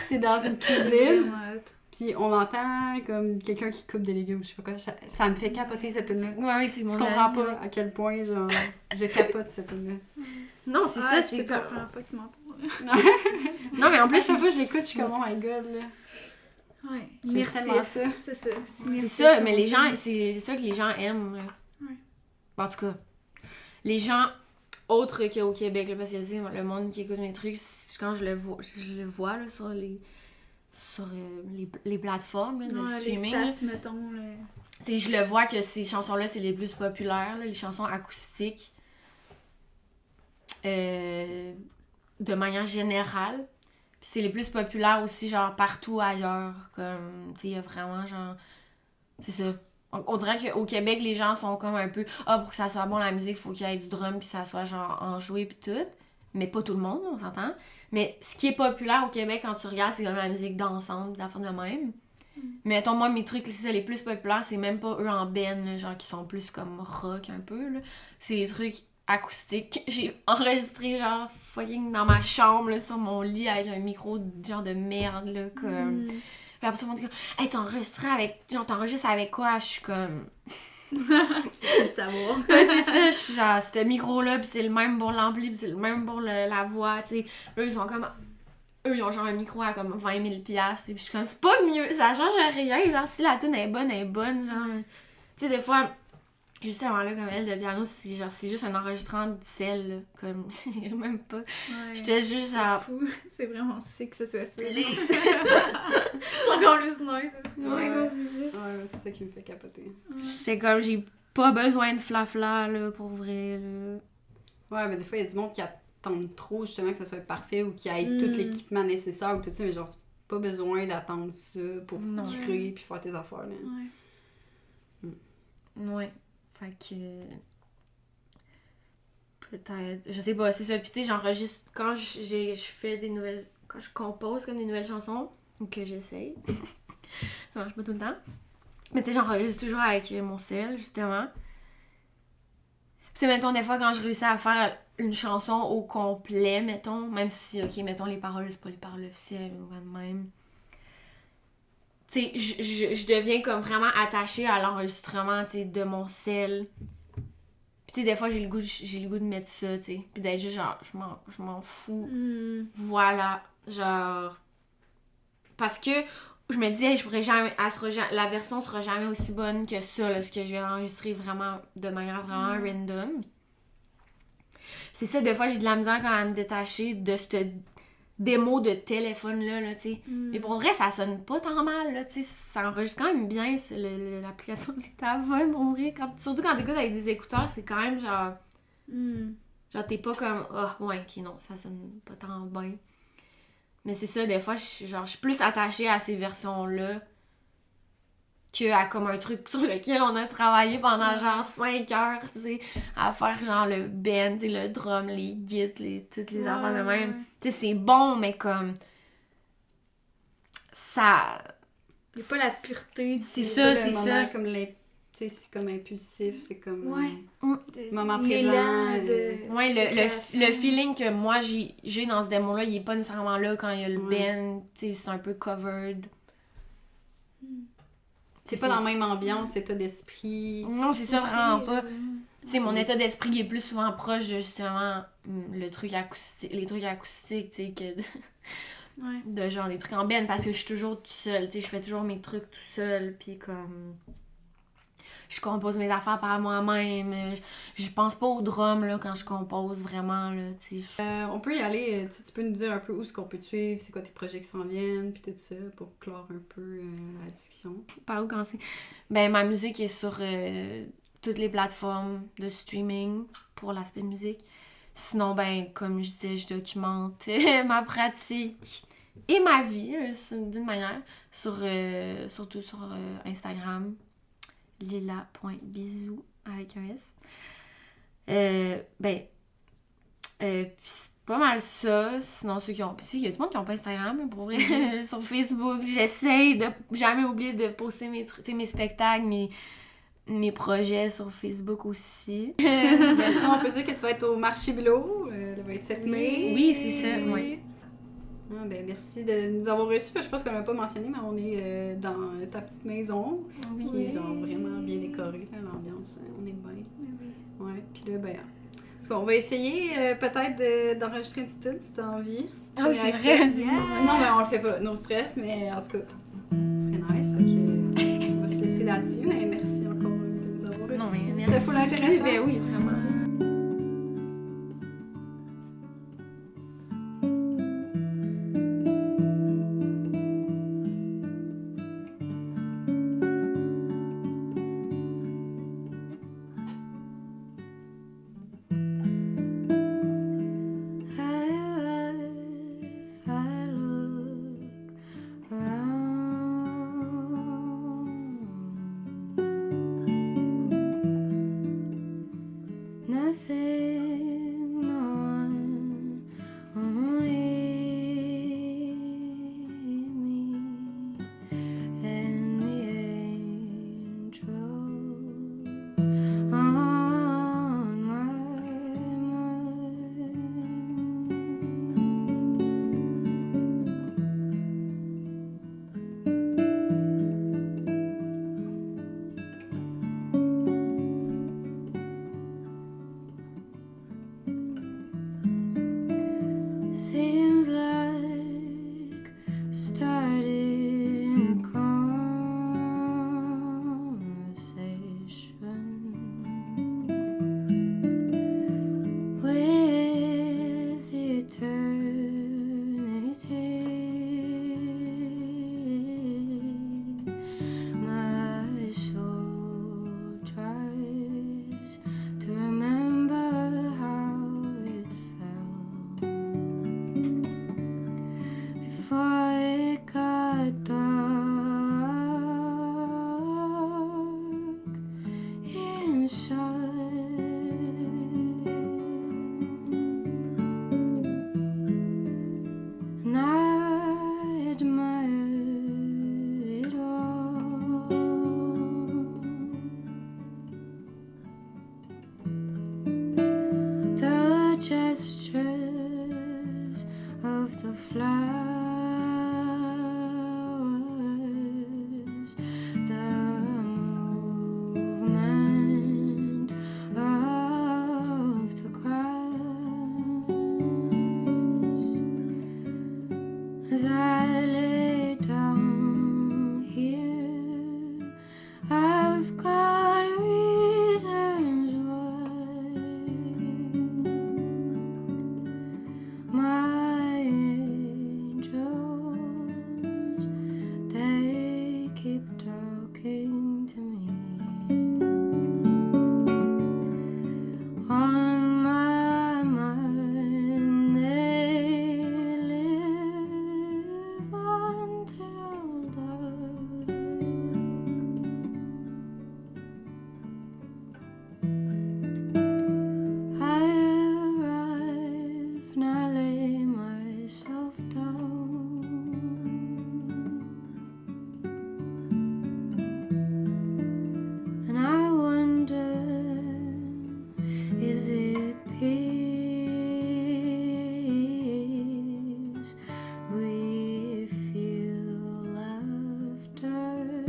C'est dans une C'est cuisine, vraiment hot. puis on entend comme quelqu'un qui coupe des légumes, je sais pas quoi. Ça me fait capoter cette tune-là. Ouais, c'est Je mon comprends ami, pas ouais. à quel point, genre, je capote cette tune-là. Non, c'est Ah, ça, c'est pas la comme... première fois que tu m'entends. Non, mais en En plus, plus, chaque fois que je l'écoute, je suis comme, oh my god, là. Ouais. J'aime Merci. tellement ça. C'est ça. c'est ça, mais les gens, c'est ça que les gens aiment, là. Ouais. En tout cas, les gens autres qu'au Québec, là, parce que, tu sais, le monde qui écoute mes trucs, quand je le vois là, sur les plateformes là, de Ouais, les streaming, là. stats, mettons, là. Tu sais, je le vois que ces chansons-là, c'est les plus populaires, là, les chansons acoustiques. De manière générale. Puis c'est les plus populaires aussi, genre, partout ailleurs. Comme, tu sais, il y a vraiment, genre... C'est ça. On dirait qu'au Québec, les gens sont comme un peu... Ah, pour que ça soit bon, la musique, faut qu'il y ait du drum, puis ça soit, genre, enjoué, puis tout. Mais pas tout le monde, on s'entend. Mais ce qui est populaire au Québec, quand tu regardes, c'est comme la musique dansante, la forme de même. Mais mettons, moi, mes trucs, c'est ça, les plus populaires, c'est même pas eux en band, là, genre, qui sont plus comme rock un peu, là. C'est des trucs acoustiques. J'ai enregistré, genre, fucking dans ma chambre, là, sur mon lit, avec un micro, genre, de merde, là, comme... Puis après, tout le monde dit comme, hey, t'enregistres avec quoi? Je suis comme... Tu veux savoir. Ouais, c'est ça, je suis genre, ce micro-là, pis c'est le même pour l'ampli, pis c'est le même pour la voix, tu sais. Eux, ils sont comme... Eux, ils ont genre un micro à comme 20 000 $, et puis je suis comme, c'est pas mieux, ça change rien, genre, si la tune est bonne, genre... Tu sais, des fois, juste avant là, comme elle, le piano, c'est genre, c'est juste un enregistrement de sel, là, comme, même pas... Ouais. J'étais juste genre... Fou. C'est vraiment sick que ce soit ça. C'est encore plus nice. Ouais, non, c'est ça. Ouais, c'est ça qui me fait capoter. C'est comme, j'ai pas besoin de flafla, là, pour vrai, là. Ouais, mais des fois, il y a du monde qui attendent trop, justement, que ça soit parfait ou qui ait tout l'équipement nécessaire ou tout ça, mais genre, c'est pas besoin d'attendre ça pour Non. créer puis faire tes affaires, là. Ouais. Ouais. Fait que... Peut-être... Je sais pas, c'est ça. Puis tu sais, j'enregistre... Quand je fais des nouvelles... Quand je compose comme des nouvelles chansons, ou que j'essaye, ça marche pas tout le temps. Mais tu sais, j'enregistre toujours avec mon sel, justement. Puis c'est, mettons, des fois, quand je réussis à faire une chanson au complet, mettons, même si, ok, mettons, les paroles, c'est pas les paroles officielles ou quoi de même. tu sais, je deviens comme vraiment attachée à l'enregistrement, tu sais, de mon sel. Puis tu sais, des fois, j'ai le goût de mettre ça, tu sais. Puis d'être juste genre, je m'en fous. Voilà, genre... Parce que je me disais, je pourrais jamais... la version sera jamais aussi bonne que ça, là, ce que je vais enregistrer vraiment de manière vraiment random. C'est ça, des fois, j'ai de la misère quand même me détacher de cette démo de téléphone-là, là, tu sais. Mais pour vrai, ça sonne pas tant mal, là, tu sais. Ça enregistre quand même bien, l'application Dictaphone, pour vrai. Surtout quand t'écoutes avec des écouteurs, c'est quand même genre... Genre, t'es pas comme... Oh, ouais, ok, non, ça sonne pas tant bien. Mais c'est ça, des fois, je suis plus attachée à ces versions-là qu'à comme un truc sur lequel on a travaillé pendant genre 5 heures, tu sais, à faire genre le bend, tu sais, le drum, les guides, toutes les affaires de même. Tu sais, c'est bon, mais comme... Ça... Il n'y a pas la pureté du... C'est ça, c'est moment ça. Comme tu sais, c'est comme impulsif, c'est comme... Ouais. Moment L'élan présent. Ouais, création. le feeling que moi j'ai dans ce démon-là, il est pas nécessairement là quand il y a le bend, tu sais, c'est un peu covered. C'est pas dans la même ambiance, état d'esprit. Non, c'est ça, vraiment pas. Tu Tu sais, mon état d'esprit il est plus souvent proche de justement les trucs acoustiques, tu sais, que de genre des trucs en benne parce que je suis toujours toute seule, tu sais, je fais toujours mes trucs tout seul, puis comme... Je compose mes affaires par moi-même, je pense pas au drum, là, quand je compose, vraiment, là, tu sais. On peut y aller, tu peux nous dire un peu où est-ce qu'on peut te suivre, c'est quoi tes projets qui s'en viennent, puis tout ça, pour clore un peu la discussion. Par où commencer? Ben, ma musique est sur toutes les plateformes de streaming pour l'aspect musique. Sinon, ben, comme je disais, je documente ma pratique et ma vie, d'une manière, surtout sur Instagram, lila.bisou avec un S. Puis c'est pas mal ça. Sinon, ceux qui ont... Si, il y a du monde qui ont pas Instagram, pour vrai. Sur Facebook, j'essaye de jamais oublier de poster mes spectacles, mes projets sur Facebook aussi. Sinon, on peut dire que tu vas être au Marché Bilo le 27 mai. Oui, c'est ça, oui. Ah, ben, merci de nous avoir reçus. Je pense qu'on l'a pas mentionné, mais on est dans ta petite maison. Oui. Qui est genre vraiment bien décorée, là, l'ambiance. On est bien. Ouais, puis là, ben... Parce qu'on va essayer peut-être d'enregistrer une petite tune si t'as envie. Ah oui, c'est vrai. Sinon, ben, on le fait pas. No stress, mais en tout cas, ce serait nice. Fait que, on va se laisser là-dessus. Mais merci encore de nous avoir reçus. Non, mais C'était full intéressant. Ben oui, vraiment.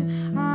I